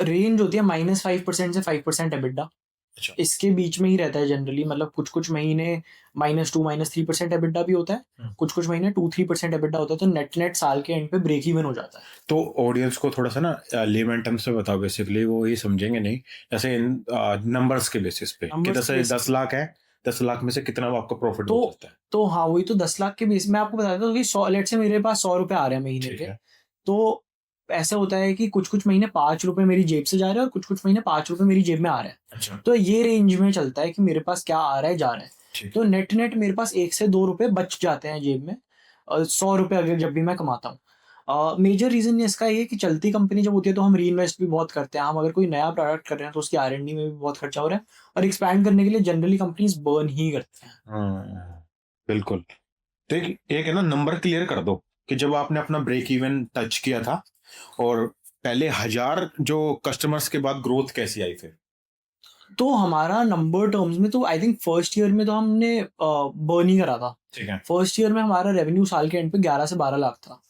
रेंज होती है -5% से 5% एबिटा, अच्छा। इसके बीच में ही रहता है जनरली। मतलब कुछ कुछ महीने -2 -3% एबिटा भी होता है, कुछ कुछ महीने 2-3% एबिटा होता है, तो नेट नेट साल के एंड पे ब्रेक इवन हो जाता है। तो ऑडियंस को थोड़ा सा ना लेमन टर्म्स में बताओ, बेसिकली वो ये समझेंगे नहीं, जैसे नंबर्स के बेसिस पे कि Numbers के जैसे basis 10 लाख है, 10 लाख में से कितना आपका प्रॉफिट तो हो सकता है? तो हाँ, वही तो 10 लाख के बेस में आपको बताता हूँ कि 100, लेट से मेरे पास 100 रुपए आ रहे हैं महीने ठीक के, है। तो ऐसा होता है कि कुछ कुछ महीने 5 रुपए मेरी जेब से जा रहे हैं और कुछ कुछ महीने 5 रुपए मेरी जेब में आ रहे हैं। अच्छा। तो ये रेंज में चलता है कि मेरे पास क्या आ रहा है जा रहा है। ठीक। तो नेट नेट मेरे पास 1 से 2 रुपए बच जाते हैं जेब में, 100 रुपए अगर जब भी मैं कमाता हूँ। मेजर रीज़न इसका ये है कि चलती कंपनी जब होती है तो हम रीइन्वेस्ट भी बहुत करते हैं। हम अगर कोई नया प्रोडक्ट कर रहे हैं तो उसकी R&D में भी बहुत खर्चा हो रहा है, और एक्सपैंड करने के लिए जनरली कंपनीज़ बर्न ही करती हैं। हाँ, बिल्कुल। तो एक है ना, नंबर क्लियर कर दो कि जब आपने अपना ब्रेक इवन टच किया था और पहले 1000 जो कस्टमर्स के बाद ग्रोथ कैसी आई फिर? तो हमारा नंबर टर्म्स में तो आई थिंक फर्स्ट ईयर में तो हमने बर्न ही करा था। ठीक है। फर्स्ट ईयर में हमारा रेवेन्यू साल के एंड पे 11 से 12 लाख था।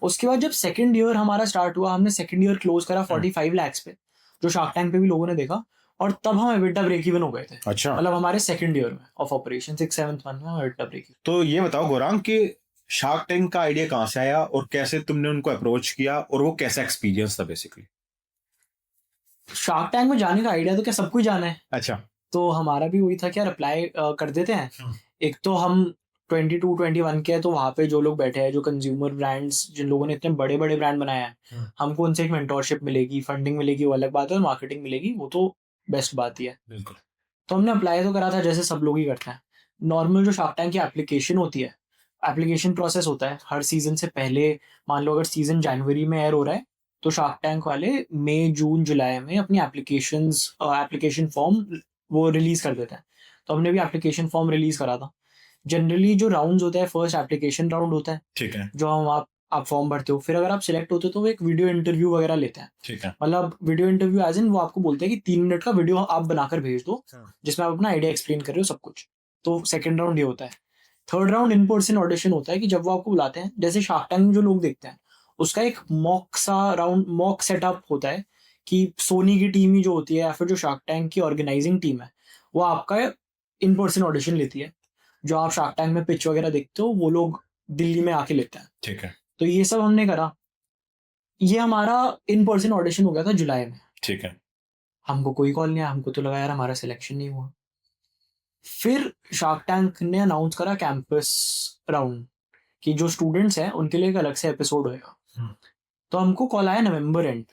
उसके बाद जब सेकंड ईयर हमारा स्टार्ट हुआ, हमने सेकंड ईयर क्लोज करा 45 लाख्स पे, जो शार्क टैंक पे भी लोगों ने देखा, और तब हम एबिटा ब्रेक इवन हो गए थे। अच्छा। मतलब हमारे सेकंड ईयर में ऑफ ऑपरेशन 6-7 मंथ में हम एबिटा ब्रेक इवन। तो ये बताओ गौरांग कि शार्क टैंक का आइडिया कहाँ से आया और कैसे तुमने उनको अप्रोच किया और वो कैसा एक्सपीरियंस था बेसिकली? शार्क टैंक में जाने का आइडिया तो क्या सबको ही जाना है, अच्छा। तो हमारा भी वही था कि यार अप्लाई कर देते हैं। एक तो हम 22-21 के हैं, तो वहाँ पे जो लोग बैठे हैं, जो कंज्यूमर ब्रांड्स, जिन लोगों ने इतने बड़े बड़े ब्रांड बनाए हैं, हमको उनसे एक मेंटोरशिप मिलेगी, फंडिंग मिलेगी, वो अलग बात है, और मार्केटिंग मिलेगी, वो तो बेस्ट बात ही है। बिल्कुल। तो हमने अप्लाई तो करा था जैसे सब लोग ही करते हैं। नॉर्मल जो शार्क टैंक की एप्लीकेशन होती है, एप्लीकेशन प्रोसेस होता है हर सीजन से पहले। मान लो अगर सीजन जनवरी में एयर हो रहा है, तो शार्क टैंक वाले मई जून जुलाई में अपनी एप्लीकेशन फॉर्म वो रिलीज कर देते हैं। तो हमने भी एप्लीकेशन फॉर्म रिलीज करा था। जनरली जो राउंड होता है, फर्स्ट एप्लीकेशन राउंड होता है, ठीक है। जो हम आप फॉर्म भरते हो, फिर अगर आप सिलेक्ट होते हो तो वो एक वीडियो इंटरव्यू वगैरह लेते हैं। ठीक है। मतलब वीडियो इंटरव्यू एज इन वो आपको बोलते हैं कि 3 मिनट का वीडियो आप बनाकर भेज दो, जिसमें आप अपना आइडिया एक्सप्लेन कर रहे हो सब कुछ। तो सेकंड राउंड ये होता है। Third round in person audition होता है कि जब वो आपको बुलाते हैं, जैसे शार्क टैंक में जो लोग देखते हैं, उसका एक मॉक सेटअप होता है कि सोनी की टीम ही जो होती है या फिर जो शार्क टैंक की ऑर्गेनाइजिंग टीम है, वो आपका इन पर्सन ऑडिशन लेती है। जो आप शार्क टैंक में पिच वगैरह देखते हो, वो लोग दिल्ली में आके लेते हैं। ठीक है। तो ये सब हमने करा। ये हमारा इन पर्सन ऑडिशन हो गया था जुलाई में। ठीक है। हमको कोई कॉल नहीं आया, हमको तो लगा यार हमारा सिलेक्शन नहीं हुआ। फिर शार्क टैंक ने अनाउंस करा कैंपस राउंड, कि जो स्टूडेंट्स हैं उनके लिए एक अलग से एपिसोड होएगा। तो हमको कॉल आया नवंबर एंड,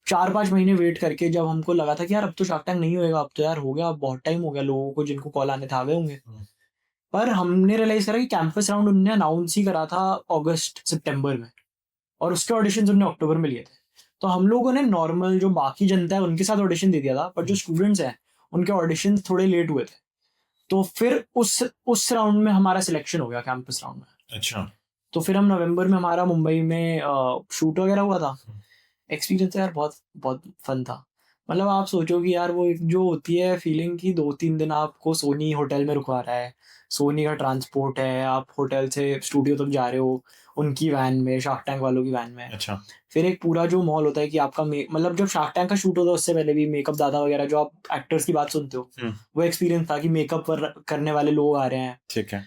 4-5 महीने वेट करके, जब हमको लगा था कि यार अब तो शार्क टैंक नहीं होएगा, अब तो यार हो गया, अब बहुत टाइम हो गया लोगों को जिनको कॉल आने थे आ गए होंगे। पर हमने रियलाइज करा कि कैंपस राउंड उन्होंने अनाउंस ही करा था अगस्त सितंबर में, और उसके ऑडिशन उन्होंने अक्टूबर में लिए थे। तो हम लोगों ने नॉर्मल जो बाकी जनता है उनके साथ ऑडिशन दे दिया था, पर जो स्टूडेंट्स हैं उनके ऑडिशन थोड़े लेट हुए थे। तो फिर उस राउंड में हमारा सिलेक्शन हो गया कैंपस राउंड में। अच्छा। तो फिर हम नवंबर में, हमारा मुंबई में शूट वगैरह हुआ था। एक्सपीरियंस यार बहुत बहुत फन था। मतलब आप सोचो कि यार वो एक जो होती है फीलिंग की 2-3 दिन आपको सोनी होटल में रुकवा रहा है, सोनी का ट्रांसपोर्ट है, आप होटल से स्टूडियो तक जा रहे हो उनकी वैन में, शार्क टैंक वालों की वैन में। अच्छा। फिर एक पूरा जो माहौल होता है कि आपका मतलब जब शार्क टैंक का शूट होता है उससे पहले भी मेकअप दादा वगैरह जो आप एक्टर्स की बात सुनते हो, वो एक्सपीरियंस था कि मेकअप करने वाले लोग आ रहे हैं। ठीक है।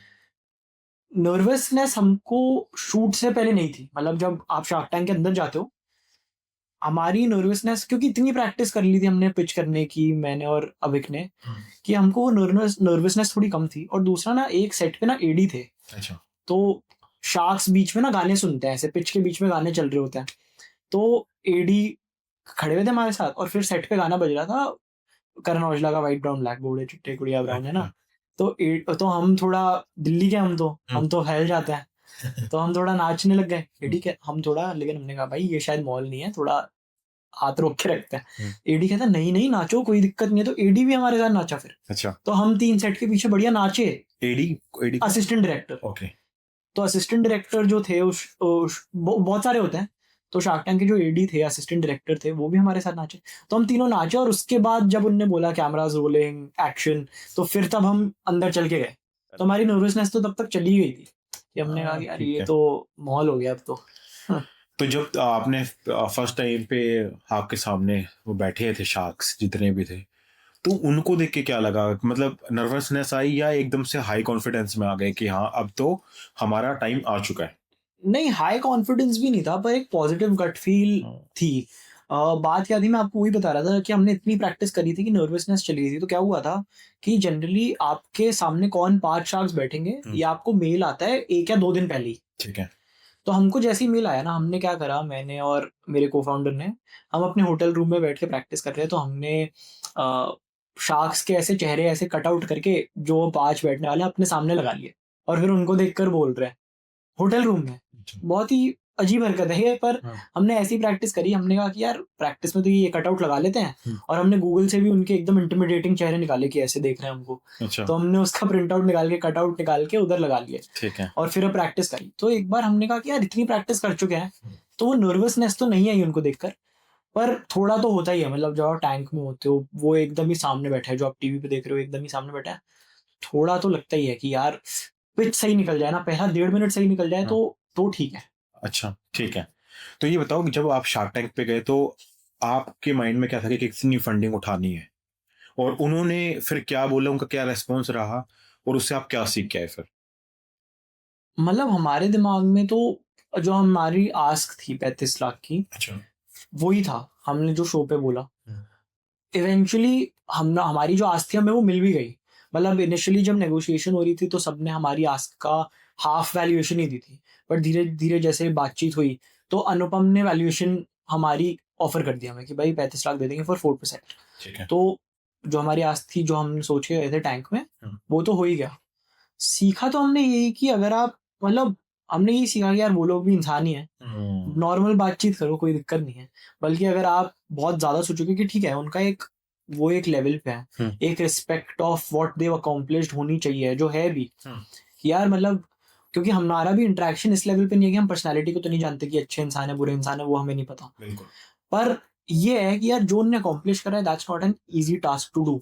नर्वसनेस हमको शूट से पहले नहीं थी। मतलब जब आप शार्क टैंक के अंदर जाते हो, हमारी नर्वसनेस क्योंकि इतनी प्रैक्टिस कर ली थी हमने पिच करने की, मैंने और अविक ने, कि हमको वो नर्वसनेस थोड़ी कम थी। और दूसरा ना, एक सेट पे ना एडी थे। अच्छा। तो शार्क्स बीच में ना गाने सुनते हैं, ऐसे पिच के बीच में गाने चल रहे होते हैं। तो एडी खड़े हुए थे हमारे साथ, और फिर सेट पे गाना बज रहा था, करण औजला का व्हाइट ब्राउन ब्लैक, बोर्डे चिट्टे गुड़िया ब्राउन, है ना। तो हम थोड़ा दिल्ली के, हम तो फैल जाते हैं, तो हम थोड़ा नाचने लग गए। एडी के हम थोड़ा, लेकिन हमने कहा भाई ये शायद मॉल नहीं है, थोड़ा हाथ रोक के रखते हैं। एडी कहता नहीं नहीं नाचो, कोई दिक्कत नहीं है। तो एडी भी हमारे साथ नाचा फिर। अच्छा। तो हम 3 सेट के पीछे बढ़िया नाचे। AD AD assistant director. Okay. तो असिस्टेंट डायरेक्टर जो थे बहुत सारे होते हैं। तो शार्क टैंक के जो एडी थे, असिस्टेंट डायरेक्टर थे, वो भी हमारे साथ नाचे। तो हम तीनों नाचे, और उसके बाद जब उनने बोला कैमराज रोलिंग एक्शन, तो फिर तब हम अंदर चल के गए। तो हमारी नर्वसनेस तो तब तक चली गई थी कि हमने कहा कि यार ठीक ये है। तो माहौल हो गया अब तो। तो जब आपने फर्स्ट टाइम पे आपके सामने वो बैठे थे शार्क्स जितने भी थे, तो उनको देख के क्या लगा? मतलब नर्वसनेस आई या एकदम से हाई कॉन्फिडेंस में आ गए कि हाँ अब तो हमारा टाइम आ चुका है? नहीं, हाई कॉन्फिडेंस भी नहीं था, पर एक पॉजिटिव गट फील थी। बात क्या थी, मैं आपको वही बता रहा था कि हमने इतनी प्रैक्टिस करी थी कि नर्वसनेस चली गई थी। तो क्या हुआ था कि जनरली आपके सामने कौन 5 शार्क्स बैठेंगे, ये आपको मेल आता है 1 या 2 दिन पहले ही। ठीक है। तो हमको जैसे ही मेल आया ना, हमने क्या करा, मैंने और मेरे को फाउंडर ने, हम अपने होटल रूम में बैठ के प्रैक्टिस कर रहे हैं। तो हमने शार्क्स के ऐसे चेहरे ऐसे कट आउट करके जो 5 बैठने वाले हैं, अपने सामने लगा लिए और फिर उनको देखकर बोल रहे हैं होटल रूम में। बहुत ही अजीब हरकत है ये, पर हाँ। हमने ऐसी प्रैक्टिस करी। हमने कहा कि यार प्रैक्टिस में तो ये कट आउट लगा लेते हैं, हम्म। और हमने गूगल से भी उनके एकदम इंटिमिडेटिंग चेहरे निकाले कि ऐसे देख रहे हैं हमको। अच्छा, तो हमने उसका प्रिंट आउट निकाल के कट आउट निकाल के उधर लगा लिए ठीक है। और फिर प्रैक्टिस करी। तो एक बार हमने कहा कि यार इतनी प्रैक्टिस कर चुके हैं, हम्म। तो वो नर्वसनेस तो नहीं आई उनको देखकर, पर थोड़ा तो होता ही है। मतलब जब आप टैंक में होते हो, वो एकदम ही सामने बैठा है, जो आप टीवी पे देख रहे हो एकदम ही सामने बैठा है, थोड़ा तो लगता ही है कि यार पिच सही निकल जाए ना, पहला 1.5 मिनट सही निकल जाए तो ठीक है। अच्छा, ठीक है। तो ये बताओ कि जब आप शार्क टैंक पे गए तो आपके माइंड में क्या था कि कितनी फंडिंग उठानी है, और उन्होंने फिर क्या बोला, उनका क्या रेस्पॉन्स रहा, और उससे आप क्या सीख के आए फिर? मतलब हमारे दिमाग में तो जो हमारी आस्क थी 35 लाख की, अच्छा। वही था हमने जो शो पे बोला। इवेंचुअली हमारी जो आस्क थी हमें वो मिल भी गई। मतलब इनिशियली जब नेगोशिएशन हो रही थी तो सबने हमारी आस्क का हाफ वैल्यूएशन ही दी थी, पर धीरे धीरे जैसे बातचीत हुई तो अनुपम ने वैल्यूएशन हमारी ऑफर कर दिया हमें कि भाई 35 लाख दे देंगे फॉर 4%। ठीक है। तो जो हमारी आस्क थी, जो हम सोच के गए थे टैंक में, हम्म। वो तो हो ही गया। सीखा तो हमने यही कि अगर आप मतलब हमने यही सीखा कि यार वो लोग भी इंसान ही हैं, नॉर्मल बातचीत करो, कोई दिक्कत नहीं है। बल्कि अगर आप बहुत ज्यादा सोचोगे कि ठीक है उनका एक लेवल पे है, एक respect of what they accomplished होनी चाहिए, जो है भी कि यार मतलब, क्योंकि हमारा भी इंटरेक्शन इस लेवल पे नहीं है कि हम पर्सनालिटी को तो नहीं जानते कि अच्छे इंसान है बुरे इंसान है, वो हमें नहीं पता। बिल्कुल। पर ये है कि यार जो उन्होंने अकॉम्प्लिश करा है that's not an easy task to do.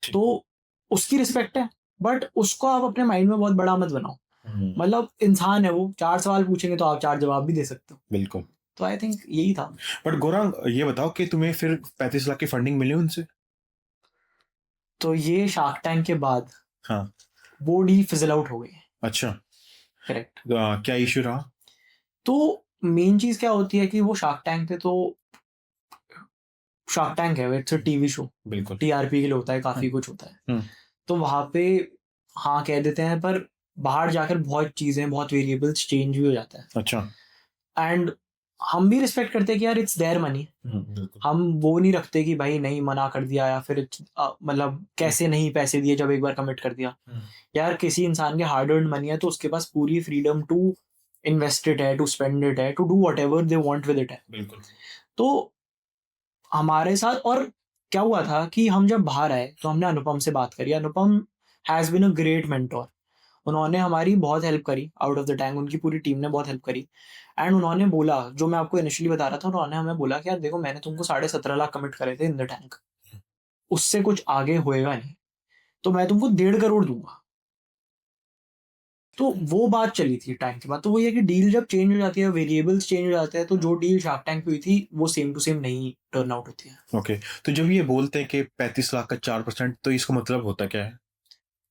ठीक। तो उसकी रिस्पेक्ट है, बट उसको आप अपने माइंड में बहुत बड़ा मत बनाओ। मतलब इंसान है वो, 4 सवाल पूछेंगे तो आप 4 जवाब भी दे सकते हो। बिल्कुल। तो आई थिंक यही था। बट गौरांग, ये बताओ कि तुम्हें फिर 35 लाख की फंडिंग मिली उनसे? तो ये शार्क टैंक के बाद हाँ। वो डी फिजल आउट हो गई। अच्छा। करेक्ट। क्या इश्यू रहा? तो मेन चीज क्या होती है कि वो शार्क टैंक पे तो शार्क टैंक है, इट्स अ टीवी शो, बिल्कुल। टीआरपी के लिए होता है, काफी कुछ होता है। तो वहां पे हाँ कह देते हैं, पर बाहर जाकर बहुत चीजें, बहुत वेरिएबल्स चेंज भी हो जाता है। अच्छा। एंड हम भी रिस्पेक्ट करते हैं कि यार इट्स देयर मनी। बिल्कुल। हम वो नहीं रखते कि भाई नहीं मना कर दिया, या फिर मतलब कैसे नहीं पैसे दिए जब एक बार कमिट कर दिया। यार किसी इंसान के हार्ड अर्न मनी है तो उसके पास पूरी फ्रीडम टू इन्वेस्ट इट है, टू स्पेंड इट है, to do whatever they want with it है। बिल्कुल। तो हमारे साथ और क्या हुआ था कि हम जब बाहर आए तो हमने अनुपम से बात करी। Anupam has been a great mentor. उन्होंने हमारी बहुत हेल्प करी आउट ऑफ द टैंक, उनकी पूरी टीम ने बहुत हेल्प करी। एंड उन्होंने बोला, जो मैं आपको इनिशियली बता रहा था, उन्होंने हमें बोला कि यार देखो मैंने तुमको 17.5 लाख कमिट करे थे इन द टैंक, उससे कुछ आगे होएगा नहीं, तो मैं तुमको 1.5 करोड़ दूंगा। तो वो बात चली थी टैंक के बाद। तो वो ये कि डील जब चेंज हो जाती है, वेरिएबल्स चेंज हो जाते हैं, तो जो डील शार्क टैंक पे हुई थी वो सेम टू सेम नहीं टर्न आउट होती है। ओके। तो जब ये बोलते हैं कि 35 लाख का 4%, तो इसका मतलब होता क्या है?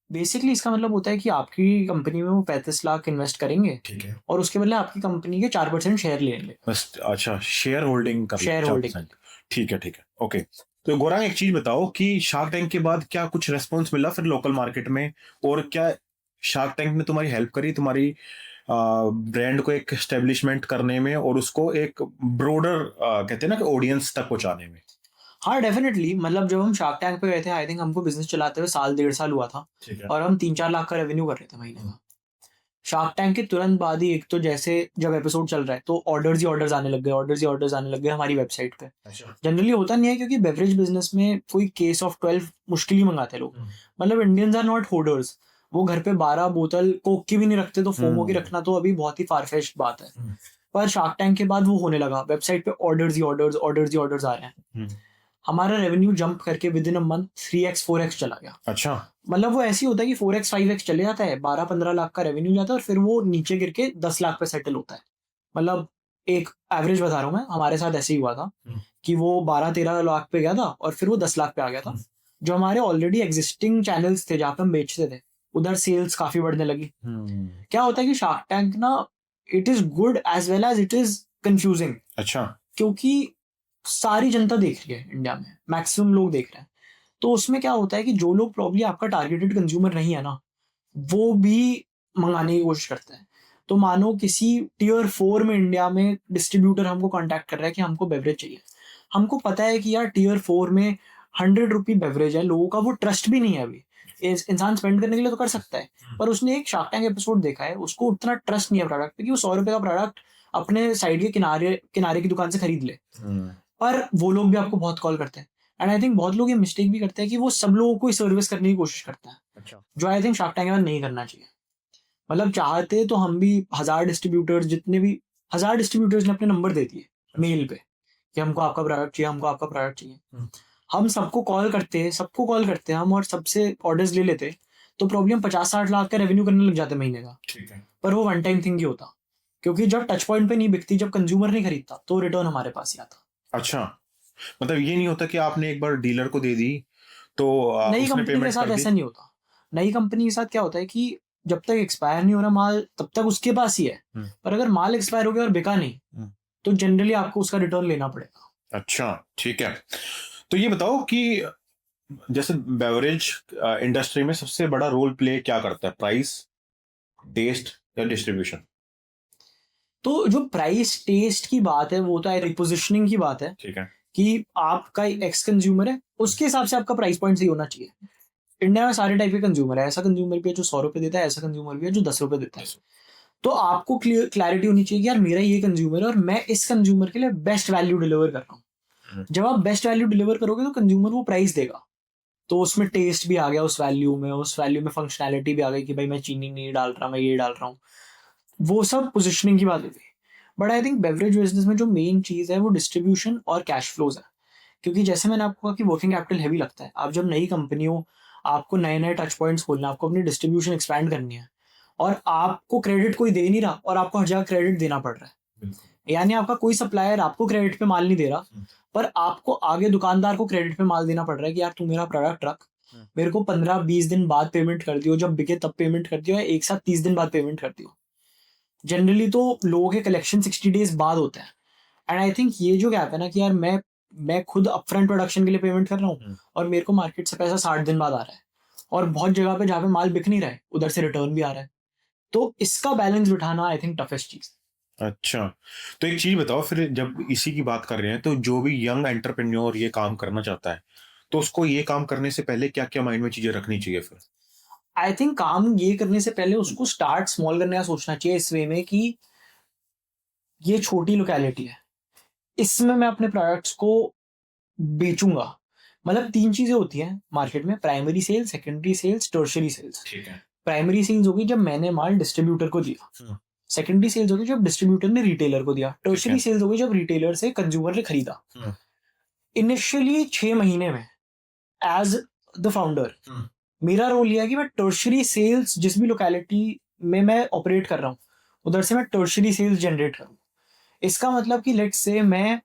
बेसिकली इसका मतलब होता है कि आपकी कंपनी में वो 35 लाख इन्वेस्ट करेंगे, ठीक है। और उसके बदले आपकी कंपनी के 4% शेयर ले लेंगे। बस, अच्छा, शेयर होल्डिंग कर शेयर होल्डिंग। 4%। ठीक है, ठीक है, ओके। तो गौरांग, एक चीज बताओ कि शार्क टैंक के बाद क्या कुछ रेस्पॉन्स मिला फिर लोकल मार्केट में, और क्या शार्क टैंक ने तुम्हारी हेल्प करी तुम्हारी ब्रांड को एक एस्टेब्लिशमेंट करने में, और उसको एक ब्रोडर कहते हैं ना कि ऑडियंस तक पहुंचाने में? हाँ डेफिनेटली। मतलब जब हम शार्क टैंक पे गए थे, आई थिंक हमको बिजनेस चलाते हुए 1.5 साल हुआ था, ठीक है। और हम 3-4 लाख का रेवेन्यू कर रहे थे महीने का। शार्क टैंक के तुरंत बाद ही, एक तो जैसे जब एपिसोड चल रहा है तो ऑर्डर्स ही ऑर्डर्स आने लग गए, ऑर्डर्स ही ऑर्डर्स आने लग गए हमारी वेबसाइट पे। अच्छा। जनरली होता नहीं है, क्योंकि बेवरेज बिजनेस में कोई केस ऑफ 12 मुश्किल ही मंगाते हैं लोग। मतलब इंडियंस आर नॉट होर्डर्स। वो घर पे 12 बोतल कोक की भी नहीं रखते, तो फोमो की रखना तो अभी बहुत ही फारफेच्ड बात है। पर शार्क टैंक के बाद वो होने लगा, वेबसाइट पे ऑर्डर्स ही ऑर्डर्स, ऑर्डर्स ही ऑर्डर्स आ रहे हैं। हमारा रेवेन्यू जंप करके with in a month 3x 4x चला गया। अच्छा। मतलब वो ऐसे ही होता है कि 4x 5x चले जाता है, 12-15 लाख का रेवेन्यू जाता है, और फिर वो नीचे गिर के 10 लाख पे सेटल होता है। मतलब एक एवरेज बता रहा हूँ मैं, हमारे साथ ऐसे ही हुआ था कि वो 12-13 लाख पे गया था और फिर वो 10 लाख पे आ गया था। जो हमारे ऑलरेडी एग्जिस्टिंग चैनल्स थे जहाँ पे हम बेचते थे, उधर सेल्स काफी बढ़ने लगी। क्या होता है कि शार्क टैंक ना, it is good as well as it is confusing. अच्छा। क्योंकि सारी जनता देख रही है इंडिया में, मैक्सिमम लोग देख रहे हैं। तो उसमें क्या होता है कि जो लोग प्रॉब्ली आपका टारगेटेड कंज्यूमर नहीं है ना, वो भी मंगाने की कोशिश करते हैं। तो मानो किसी टीयर 4 में इंडिया में डिस्ट्रीब्यूटर हमको कांटेक्ट कर रहा है कि हमको बेवरेज चाहिए। हमको पता है कि यार टीयर 4 में ₹100 बेवरेज है, लोगों का वो ट्रस्ट भी नहीं है अभी। इंसान स्पेंड करने के लिए तो कर सकता है, पर उसने एक शार्क टैंक एपिसोड देखा है, उसको उतना ट्रस्ट नहीं है प्रोडक्ट पे कि वो ₹100 का प्रोडक्ट अपने साइड के किनारे किनारे की दुकान से खरीद ले। पर वो लोग भी आपको बहुत कॉल करते हैं, एंड आई थिंक बहुत लोग ये मिस्टेक भी करते हैं कि वो सब लोगों को सर्विस करने की कोशिश करते हैं, अच्छा। जो आई थिंक शार्क टैंक में नहीं करना चाहिए। मतलब चाहते तो हम भी 1000 डिस्ट्रीब्यूटर्स, जितने भी 1000 डिस्ट्रीब्यूटर्स ने अपने नंबर दे दिए मेल पे कि हमको आपका प्रोडक्ट चाहिए, हमको आपका प्रोडक्ट चाहिए। हम सबको कॉल करते हैं हम, और सबसे ऑर्डर्स ले लेते, तो प्रॉब्लम 50-60 लाख का रेवेन्यू करने लग जाते महीने का। ठीक है। पर वो वन टाइम थिंग ही होता, क्योंकि जब टच पॉइंट पे नहीं बिकती, जब कंज्यूमर नहीं खरीदता, तो रिटर्न हमारे पास ही आता। अच्छा, मतलब ये नहीं होता कि आपने एक बार डीलर को दे दी तो नई उसने कंपनी के पेमेंट साथ कर दी? ऐसा नहीं होता। नई कंपनी के साथ क्या होता है कि जब तक एक्सपायर नहीं हो रहा माल, तब तक उसके पास ही है। पर अगर माल एक्सपायर हो गया और बिका नहीं, तो जनरली आपको उसका रिटर्न लेना पड़ेगा। अच्छा, ठीक है। तो ये बताओ कि जैसे बेवरेज इंडस्ट्री में सबसे बड़ा रोल प्ले क्या करता है, प्राइस, टेस्ट या डिस्ट्रीब्यूशन? तो जो प्राइस टेस्ट की बात है, वो तो रिपोजिशनिंग की बात है ठीक है। कि आपका एक्स कंज्यूमर है, उसके हिसाब से आपका प्राइस पॉइंट सही होना चाहिए। इंडिया में सारे टाइप के कंज्यूमर है, ऐसा कंज्यूमर भी है जो ₹100 देता है, ऐसा कंज्यूमर भी है जो ₹10 देता है। तो आपको क्लैरिटी होनी चाहिए कि यार मेरा ये कंज्यूमर है और मैं इस कंज्यूमर के लिए बेस्ट वैल्यू डिलीवर कर रहा हूँ। जब आप बेस्ट वैल्यू डिलीवर करोगे तो कंज्यूमर वो प्राइस देगा। तो उसमें टेस्ट भी आ गया, उस वैल्यू में फंक्शनैलिटी भी आ गई कि भाई मैं चीनी नहीं डाल रहा, मैं ये डाल रहा हूँ। वो सब पोजिशनिंग की बात होती है। But I think beverage business में जो मेन चीज़ है वो डिस्ट्रीब्यूशन और कैश फ्लोज है। क्योंकि जैसे मैंने आपको कहा कि वर्किंग कैपिटल हैवी लगता है। आप जब नई कंपनी हो, आपको नए-नए टच पॉइंट्स खोलना है, आपको अपनी डिस्ट्रीब्यूशन एक्सपैंड करनी है, और आपको क्रेडिट कोई दे नहीं रहा और आपको हर जगह क्रेडिट देना पड़ रहा है। यानी आपका कोई सप्लायर आपको क्रेडिट पे माल नहीं दे रहा, पर आपको आगे दुकानदार को क्रेडिट पे माल देना पड़ रहा है कि यार तू मेरा प्रोडक्ट रख, मेरे को 15-20 दिन बाद पेमेंट कर दियो, जब बिके तब पेमेंट कर दियो, या एक साथ 30 दिन बाद पेमेंट कर दियो। जनरली तो लोगों के कलेक्शन 60 डेज बाद होता है। एंड आई थिंक ये जो गैप है ना कि यार मैं खुद अपफ्रंट प्रोडक्शन के लिए पेमेंट कर रहा हूँ और मेरे को मार्केट से पैसा 60 दिन बाद आ रहा है, और बहुत जगह पे जहाँ पे माल बिक नहीं रहा है उधर से रिटर्न भी आ रहा है। तो इसका बैलेंस बिठाना आई थिंक टफेस्ट चीज। अच्छा, तो एक चीज बताओ फिर, जब इसी की बात कर रहे हैं, तो जो भी यंग एंटरप्रेन्योर ये काम करना चाहता है, तो उसको ये काम करने से पहले क्या क्या माइंड में चीजें रखनी चाहिए फिर? आई थिंक काम ये करने से पहले उसको स्टार्ट स्मॉल करने का सोचना चाहिए, इस वे में कि ये छोटी लोकेलिटी है, इसमें मैं अपने प्रोडक्ट्स को बेचूंगा। मतलब 3 चीजें होती हैं मार्केट में: primary sales, secondary sales, tertiary sales. ठीक है। प्राइमरी सेल्स होगी जब मैंने माल डिस्ट्रीब्यूटर को दिया, सेकेंडरी सेल्स होगी जब डिस्ट्रीब्यूटर ने रिटेलर को दिया, टर्शियरी सेल्स होगी जब रिटेलर से कंज्यूमर ने खरीदा। इनिशियली 6 महीने में एज द फाउंडर मेरा रोल यह है कि मैं टर्शियरी सेल्स, जिस भी लोकेलिटी में मैं ऑपरेट कर रहा हूँ, उधर से मैं टर्शियरी सेल्स जनरेट करूँ। इसका मतलब कि लेट्स से मैं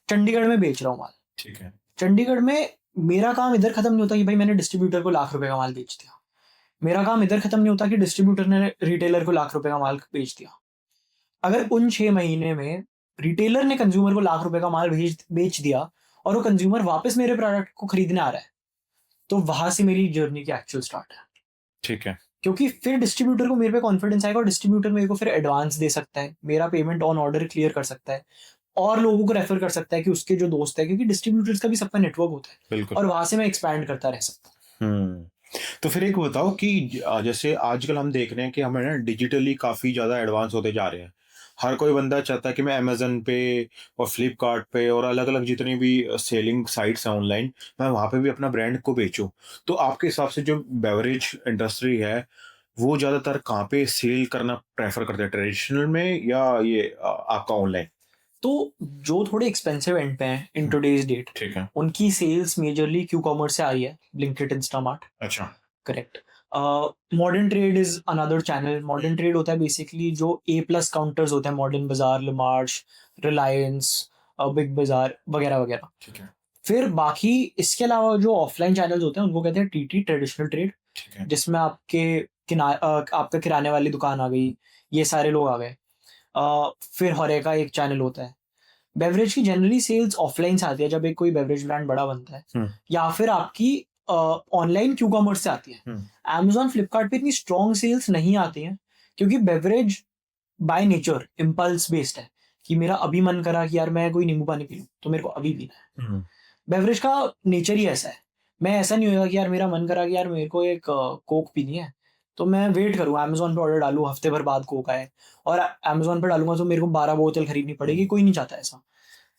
चंडीगढ़ में बेच रहा हूँ माल। ठीक है। चंडीगढ़ में मेरा काम इधर खत्म नहीं होता कि भाई मैंने डिस्ट्रीब्यूटर को ₹1,00,000 का माल बेच दिया। मेरा काम इधर खत्म नहीं होता कि डिस्ट्रीब्यूटर ने रिटेलर को ₹1,00,000 का माल बेच दिया। अगर उन 6 महीने में रिटेलर ने कंज्यूमर को ₹1,00,000 का माल बेच दिया और वो कंज्यूमर वापस मेरे प्रोडक्ट को खरीदने आ रहा है, तो वहां से मेरी जर्नी की एक्चुअल स्टार्ट है। ठीक है। क्योंकि फिर डिस्ट्रीब्यूटर को मेरे पे कॉन्फिडेंस आएगा और डिस्ट्रीब्यूटर मेरे को फिर एडवांस दे सकता है, मेरा पेमेंट ऑन ऑर्डर क्लियर कर सकता है, और लोगों को रेफर कर सकता है कि उसके जो दोस्त है, क्योंकि डिस्ट्रीब्यूटर्स का भी सबका नेटवर्क होता है। बिल्कुल। और वहां से मैं एक्सपैंड करता रह सकता हूँ। तो फिर एक बताओ कि जैसे आजकल हम देख रहे हैं कि हमें ना डिजिटली काफी ज्यादा एडवांस होते जा रहे हैं। हर कोई बंदा चाहता है कि मैं अमेजन पे और फ्लिपकार्ट पे और अलग अलग जितनी भी सेलिंग साइट्स हैं ऑनलाइन, मैं वहां पे भी अपना ब्रांड को बेचूं। तो आपके हिसाब से जो बेवरेज इंडस्ट्री है, वो ज्यादातर कहाँ पे सेल करना प्रेफर करते हैं, ट्रेडिशनल में या ये आपका ऑनलाइन? तो जो थोड़े एक्सपेंसिव एंड पे हैं इन टुडेज डेट, ठीक है। उनकी सेल्स मेजरली क्यू कॉमर्स से आ रही है, ब्लिंकिट, इंस्टामार्ट। अच्छा। Correct. Modern trade is another channel. Modern trade होता है बेसिकली जो A+ काउंटर्स होते हैं, मॉडर्न बाजार, लिमार्श, रिलायंस, बिग बाजार वगैरह वगैरह। ठीक है। फिर बाकी इसके अलावा जो ऑफलाइन चैनल्स होते हैं उनको कहते हैं TT, ट्रेडिशनल ट्रेड, ठीक है। जिसमें आपका किराने वाली दुकान आ गई, ये सारे लोग आ गए। फिर होरेका एक चैनल होता है। बेवरेज की जनरली सेल्स ऑफलाइन से आती है जब एक कोई बेवरेज ब्रांड बड़ा बनता है, या फिर आपकी ऑनलाइन क्यू कॉमर्स से आती है। Amazon, फ्लिपकार्ट पे इतनी स्ट्रॉन्ग सेल्स नहीं आती हैं, क्योंकि beverage by nature impulse based है कि मेरा अभी मन करा कि यार मैं कोई नींबू पानी पी लूं, तो मेरे को अभी पीना है। बेवरेज का नेचर ही ऐसा है। मैं ऐसा नहीं होगा कि यार मेरा मन करा कि यार मेरे को एक कोक पीनी है, तो मैं वेट करूँ, अमेजोन पे ऑर्डर डालूँ, हफ्ते भर बाद कोक आए, और अमेजोन पे डालूंगा तो मेरे को 12 बोतल खरीदनी पड़ेगी। कोई नहीं चाहता ऐसा।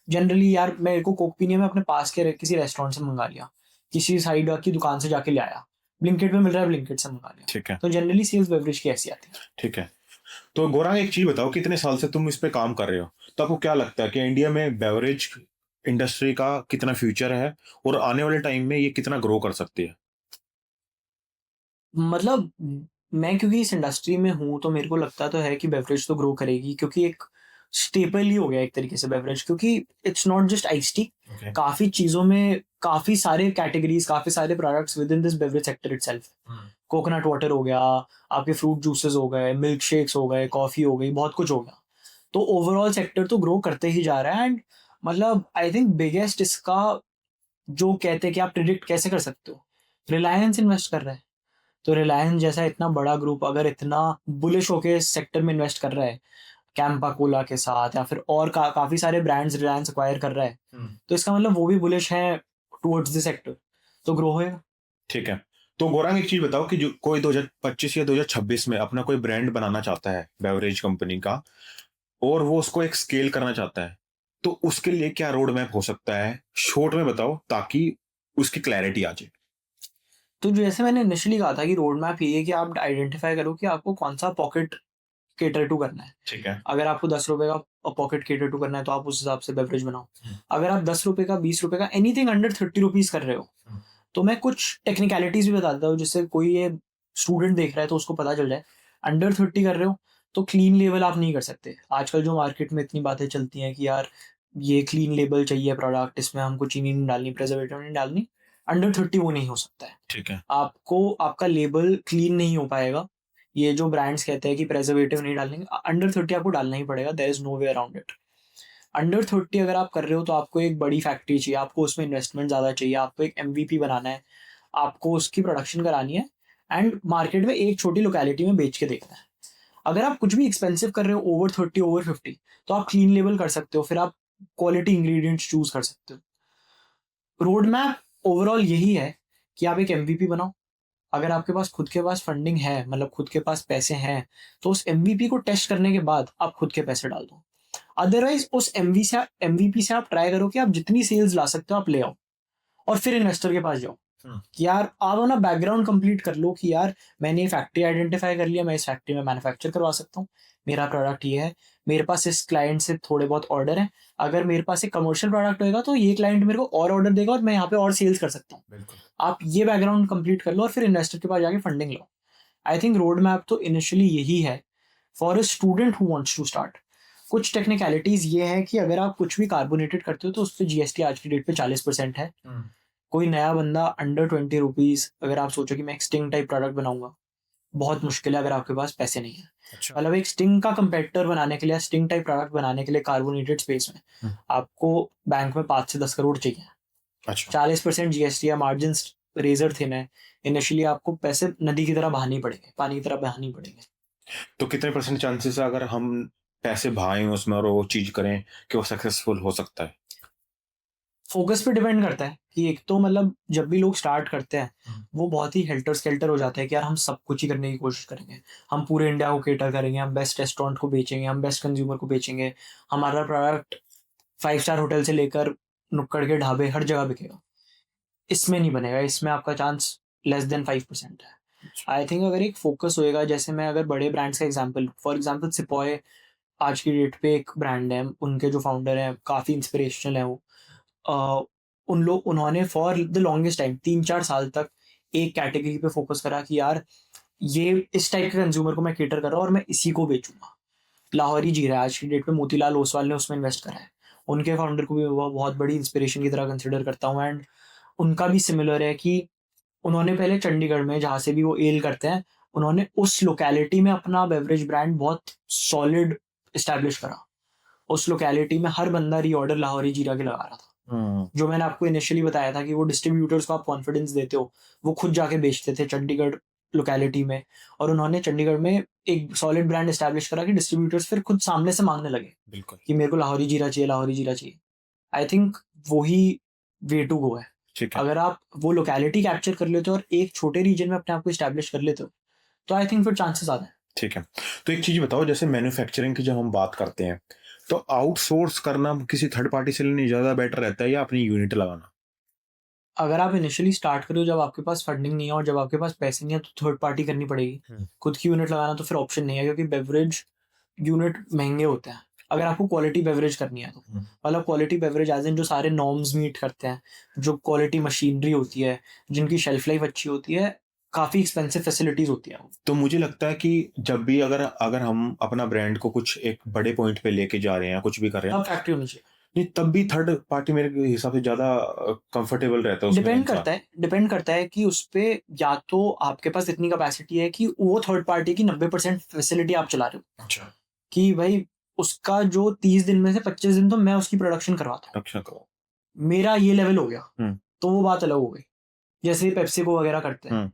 जनरली यार मेरे को कोक पीनी है, मैं अपने पास के किसी रेस्टोरेंट से मंगा लिया, किसी साइड की दुकान से जाके ले आया, ब्लिंकिट में मिल रहा है ब्लिंकिट से मंगा लिया। ठीक है, तो जनरली सेल्स बेवरेज की ऐसी आती है। ठीक है। तो गौरांग एक चीज बताओ, कितने साल से तुम इस पे काम कर रहे हो, तो आपको क्या लगता है कि इंडिया में बेवरेज इंडस्ट्री का कितना फ्यूचर है और आने वाले टाइम में ये कितना ग्रो कर सकती है? मतलब मैं क्योंकि इस इंडस्ट्री में हूँ तो मेरे को लगता तो है कि बेवरेज तो ग्रो करेगी, क्योंकि एक स्टेपल ही हो गया एक तरीके से बेवरेज, क्योंकि it's not just ice tea. Okay. काफी चीजों में काफी सारे कैटेगरीज, काफी सारे products with in this beverage sector itself. Coconut water हो गया, आपके फ्रूट जूसेस हो गए, मिल्क शेक्स हो गए, कॉफी हो गई, बहुत कुछ हो गया। तो ओवरऑल सेक्टर तो ग्रो करते ही जा रहा है। एंड मतलब आई थिंक बिगेस्ट इसका जो कहते हैं कि आप प्रिडिक्ट कैसे कर सकते हो, रिलायंस इन्वेस्ट कर रहा है। तो रिलायंस जैसा इतना बड़ा ग्रुप अगर इतना बुलिश होके इस सेक्टर में इन्वेस्ट कर रहा है, कैंपा कोला के साथ, या फिर और काफी सारे ब्रांड्स रिलायंस एक्वायर कर रहा है, तो इसका मतलब वो भी बुलिश है टुवर्ड्स द सेक्टर, तो ग्रो होएगा। ठीक है। तो गौरांग एक चीज बताओ कि जो कोई 2025 या 2026 में अपना कोई ब्रांड बनाना चाहता है बेवरेज कंपनी का, और वो उसको एक स्केल करना चाहता है, तो उसके लिए क्या रोड मैप हो सकता है, शॉर्ट में बताओ ताकि उसकी क्लैरिटी आ जाए। तो जैसे मैंने इनिशियली कहा था कि रोड मैप ये है कि आप आइडेंटिफाई करो कि आपको कौन सा पॉकेट केटर टू करना है। ठीक है। अगर आपको 10 रुपए का पॉकेट केटर टू करना है तो आप उस हिसाब से बेवरेज बनाओ। अगर आप 10 रुपए का, 20 रुपए का, एनीथिंग अंडर 30 रुपीज कर रहे हो, तो मैं कुछ टेक्निकलिटीज भी बताता हूँ जिससे कोई ये स्टूडेंट देख रहा है तो उसको पता चल जाए। अंडर 30 कर रहे हो तो क्लीन लेबल आप नहीं कर सकते। आजकल जो मार्केट में इतनी बातें चलती हैं कि यार ये क्लीन लेबल चाहिए प्रोडक्ट, इसमें हमको चीनी नहीं डालनी, प्रेजर्वेटिव नहीं डालनी, अंडर 30 वो नहीं हो सकता है। ठीक है। आपको आपका लेबल क्लीन नहीं हो पाएगा। ये जो ब्रांड्स कहते हैं कि प्रेजर्वेटिव नहीं डालेंगे, अंडर 30 आपको डालना ही पड़ेगा, there is no way around it. Under 30 अगर आप कर रहे हो तो आपको एक बड़ी फैक्ट्री चाहिए, आपको उसमें इन्वेस्टमेंट ज़्यादा चाहिए, आपको एक MVP बनाना है, आपको उसकी प्रोडक्शन करानी है, एंड मार्केट में एक छोटी लोकेलिटी में बेच के देखना है। अगर आप कुछ भी एक्सपेंसिव कर रहे हो ओवर 30, ओवर 50, तो आप क्लीन लेबल कर सकते हो, फिर आप क्वालिटी इंग्रेडिएंट्स चूज कर सकते हो। रोड मैप ओवरऑल यही है कि आप एक MVP बनाओ। अगर आपके पास खुद के पास फंडिंग है, मतलब खुद के पास पैसे हैं, तो उस MVP को टेस्ट करने के बाद आप खुद के पैसे डाल दो। अदरवाइज उस MVP से आप ट्राई करो कि आप जितनी सेल्स ला सकते हो आप ले आओ, और फिर इन्वेस्टर के पास जाओ कि यार आप अपना बैकग्राउंड कंप्लीट कर लो कि यार मैंने ये फैक्ट्री आइडेंटिफाई कर लिया, मैं इस फैक्ट्री में मैन्युफैक्चर करवा सकता हूँ, मेरा प्रोडक्ट ये है, मेरे पास इस क्लाइंट से थोड़े बहुत ऑर्डर है, अगर मेरे पास एक कमर्शियल प्रोडक्ट होगा तो ये क्लाइंट मेरे को और ऑर्डर देगा और मैं यहाँ पे और सेल्स कर सकता हूँ। बिल्कुल। आप ये बैकग्राउंड कंप्लीट कर लो और फिर इन्वेस्टर के पास जाके फंडिंग लो। आई थिंक रोड मैप तो इनिशियली यही है for a student who wants to start. कुछ टेक्निकलिटीज ये है कि अगर आप कुछ भी कार्बोनेटेड करते हो तो उस पर GST आज की डेट पे 40% है। कोई नया बंदा अंडर 20 रुपीज, अगर आप सोचो कि मैं एक स्टिंग टाइप प्रोडक्ट बनाऊंगा, बहुत मुश्किल है अगर आपके पास पैसे नहीं है। अच्छा। मतलब एक स्टिंग का कंपेटिटर बनाने के लिए, स्टिंग टाइप प्रोडक्ट बनाने के लिए कार्बोनेटेड स्पेस में आपको बैंक में 5 से 10 करोड़ चाहिए। अच्छा। 40% GST या मार्जिन रेजर थिन है। इनिशियली आपको पैसे नदी की तरह बहाने पड़ेंगे, पानी की तरह बहाने पड़ेंगे। तो कितने परसेंट चांसेस है अगर हम पैसे भाएं उसमें और वो चीज करें कि वो सक्सेसफुल हो सकता है? फोकस पे डिपेंड करता है कि एक तो मतलब जब भी लोग स्टार्ट करते हैं वो बहुत ही हेल्टर स्केल्टर हो जाता है कि यार हम सब कुछ ही करने की कोशिश करेंगे, हम पूरे इंडिया को केटर करेंगे, हम बेस्ट रेस्टोरेंट को बेचेंगे, हम बेस्ट कंज्यूमर को बेचेंगे, हमारा प्रोडक्ट 5 स्टार होटल से लेकर नुक्कड़ के ढाबे हर जगह बिकेगा। इसमें नहीं बनेगा, इसमें आपका चांस लेस देन 5% है। आई थिंक अगर एक फोकस होएगा, जैसे मैं अगर बड़े ब्रांड्स का एग्जांपल, फॉर एग्जांपल सिपॉय आज की डेट पे एक ब्रांड है, उनके जो फाउंडर हैं काफ़ी इंस्पिरेशनल है वो। उन्होंने फॉर द लॉन्गेस्ट टाइम 3-4 साल तक एक कैटेगरी पे फोकस करा कि यार ये इस टाइप के कंज्यूमर को मैं केटर कर रहा हूँ और मैं इसी को बेचूंगा। लाहौरी जीरा आज की डेट पे मोतीलाल ओसवाल ने उसमें इन्वेस्ट करा है। उनके फाउंडर को भी मैं बहुत बड़ी इंस्पिरेशन की तरह कंसिडर करता हूँ। एंड उनका भी सिमिलर है कि उन्होंने पहले चंडीगढ़ में, जहाँ से भी वो एल करते हैं, उन्होंने उस लोकेलिटी में अपना बेवरेज ब्रांड बहुत सॉलिड इस्टेब्लिश करा। उस लोकेलिटी में हर बंदा रीऑर्डर लाहौरी जीरा के लगा रहा था। जो मैंने आपको इनिशियली बताया था कि वो डिस्ट्रीब्यूटर्स को आप कॉन्फिडेंस देते हो, वो खुद जाके बेचते थे चंडीगढ़ लोकेलिटी में, और उन्होंने चंडीगढ़ में एक सॉलिड ब्रांड एस्टैब्लिश करा कि डिस्ट्रीब्यूटर्स फिर खुद सामने से मांगने लगे बिल्कुल। कि मेरे को लाहौरी जीरा चाहिए, लाहौरी जीरा चाहिए। आई थिंक वही वे टू गो है। ठीक है। अगर आप वो लोकेलिटी कैप्चर कर लेते हो और एक छोटे रीजन में अपने आप को इस्टेब्लिश कर लेते हो तो आई थिंक फिर चांसेस आते हैं। ठीक है। तो एक चीज बताओ, जैसे मैन्युफैक्चरिंग की जब हम बात करते हैं तो आउटसोर्स करना किसी थर्ड पार्टी से लेने ज्यादा बेटर रहता है या अपनी यूनिट लगाना? अगर आप इनिशियली स्टार्ट करो जब आपके पास फंडिंग नहीं है और जब आपके पास पैसे नहीं है तो थर्ड पार्टी करनी पड़ेगी। खुद की यूनिट लगाना तो फिर ऑप्शन नहीं है, क्योंकि बेवरेज यूनिट महंगे होते हैं अगर आपको क्वालिटी बेवरेज करनी है तो। मतलब क्वालिटी बेवरेज एज इन जो सारे नॉर्म्स मीट करते हैं, जो क्वालिटी मशीनरी होती है, जिनकी शेल्फ लाइफ अच्छी होती है, काफ़ी एक्सपेंसिव फैसिलिटीज होती है। तो मुझे लगता है कि जब भी अगर अगर हम अपना ब्रांड को कुछ एक बड़े पॉइंट पे लेके जा रहे हैं, कुछ भी कर रहे हैं, तब फैक्ट्री होनी चाहिए। नहीं तब भी थर्ड पार्टी मेरे हिसाब से ज्यादा कंफर्टेबल रहता है उसमें डिपेंड करता है कि उस पे या तो आपके पास इतनी कैपेसिटी है कि वो थर्ड पार्टी की 90% फैसिलिटी आप चला रहे हो। अच्छा। कि भाई उसका जो 30 दिन में से 25 दिन तो मैं उसकी प्रोडक्शन करवाता हूँ, अच्छा करो। मेरा ये लेवल हो गया, हम्म। तो वो बात अलग हो गई, जैसे पेप्सिको वगैरह करते हैं। हम्म।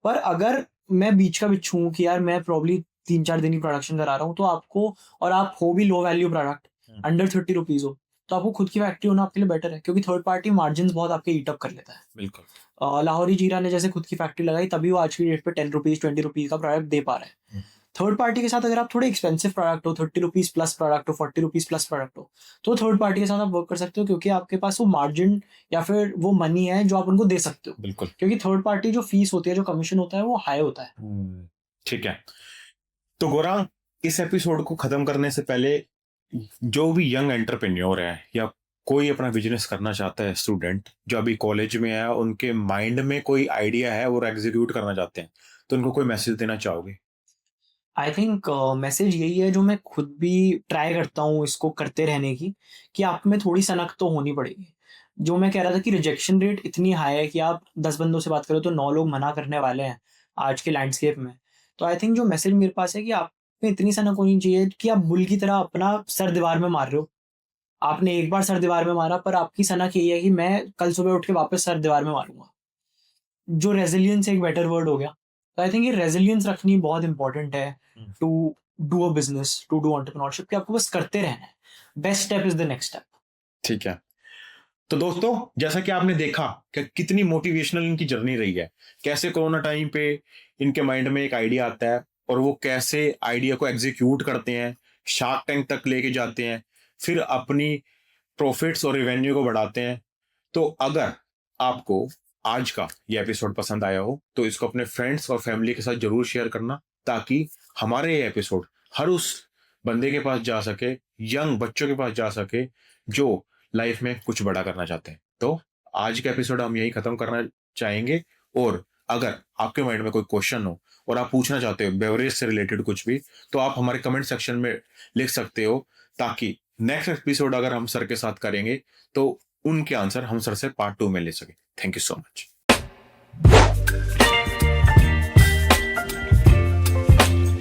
पर अगर मैं बीच का बिच्छू हूँ कि यार मैं प्रॉब्ली 3-4 दिन ही प्रोडक्शन करा रहा हूँ, तो आपको, और आप हो भी low value product, under 30 rupees हो, तो आपको खुद की फैक्ट्री होना आपके लिए बेटर है, क्योंकि थर्ड पार्टी मार्जिन बहुत आपके ईट अप कर लेता है। बिल्कुल। लाहौरी जीरा ने जैसे खुद की फैक्ट्री लगाई, तभी वो आज की डेट पे 10 रुपीज 20 रुपीज का प्रोडक्ट दे पा रहे हैं। थर्ड पार्टी के साथ अगर आप थोड़े एक्सपेंसिव प्रोडक्ट हो, 30 रुपीज प्लस प्रोडक्ट हो, 40 रुपीज प्लस प्रोडक्ट हो, तो थर्ड पार्टी के साथ आप वर्क कर सकते हो, क्योंकि आपके पास वो मार्जिन या फिर वो मनी है जो आप उनको दे सकते हो। बिल्कुल। क्योंकि थर्ड पार्टी जो फीस होती है, जो कमीशन होता है, वो हाई होता है। ठीक है। तो गौरांग, इस एपिसोड को खत्म करने से पहले जो भी यंग एंटरप्रेन्योर है या कोई अपना बिजनेस करना चाहता है, स्टूडेंट जो अभी कॉलेज में है, उनके माइंड में कोई आइडिया है और एग्जीक्यूट करना चाहते हैं, तो उनको कोई मैसेज देना चाहोगे? आई थिंक मैसेज यही है जो मैं खुद भी ट्राई करता हूँ इसको करते रहने की, कि आप में थोड़ी सनक तो होनी पड़ेगी। जो मैं कह रहा था कि रिजेक्शन रेट इतनी हाई है कि आप 10 बंदों से बात करो तो 9 लोग मना करने वाले हैं आज के लैंडस्केप में। तो आई थिंक जो मैसेज मेरे पास है कि आप में इतनी सनक होनी चाहिए कि आप बुल की तरह अपना सर दीवार में मार रहे हो। आपने एक बार सर दीवार में मारा, पर आपकी सनक यही है कि मैं कल सुबह उठ के वापस सर दीवार में मारूंगा। जो रेजिलियंस एक बेटर वर्ड हो गया। तो आई थिंक ये रेजिलियंस रखनी बहुत इंपॉर्टेंट है to do a business, to do entrepreneurship, कि आपको बस करते रहना है। Best step is the next step. ठीक है। तो दोस्तों, जैसा कि आपने देखा कि कितनी मोटिवेशनल इनकी जर्नी रही है, कैसे कोरोना टाइम पे इनके माइंड में एक आइडिया आता है और वो कैसे आइडिया को एग्जीक्यूट करते हैं, शार्क टैंक तक लेके जाते हैं, फिर अपनी प्रॉफिट्स और रेवेन्यू को बढ़ाते हैं। तो अगर आपको आज का ये एपिसोड पसंद आया हो तो इसको अपने फ्रेंड्स और फैमिली के साथ जरूर शेयर करना, ताकि हमारे ये एपिसोड हर उस बंदे के पास जा सके, यंग बच्चों के पास जा सके जो लाइफ में कुछ बड़ा करना चाहते हैं। तो आज का एपिसोड हम यही खत्म करना चाहेंगे। और अगर आपके माइंड में कोई क्वेश्चन हो और आप पूछना चाहते हो बेवरेज से रिलेटेड कुछ भी, तो आप हमारे कमेंट सेक्शन में लिख सकते हो, ताकि नेक्स्ट एपिसोड अगर हम सर के साथ करेंगे तो उनके आंसर हम सर से पार्ट 2 में ले सके। Thank you so much.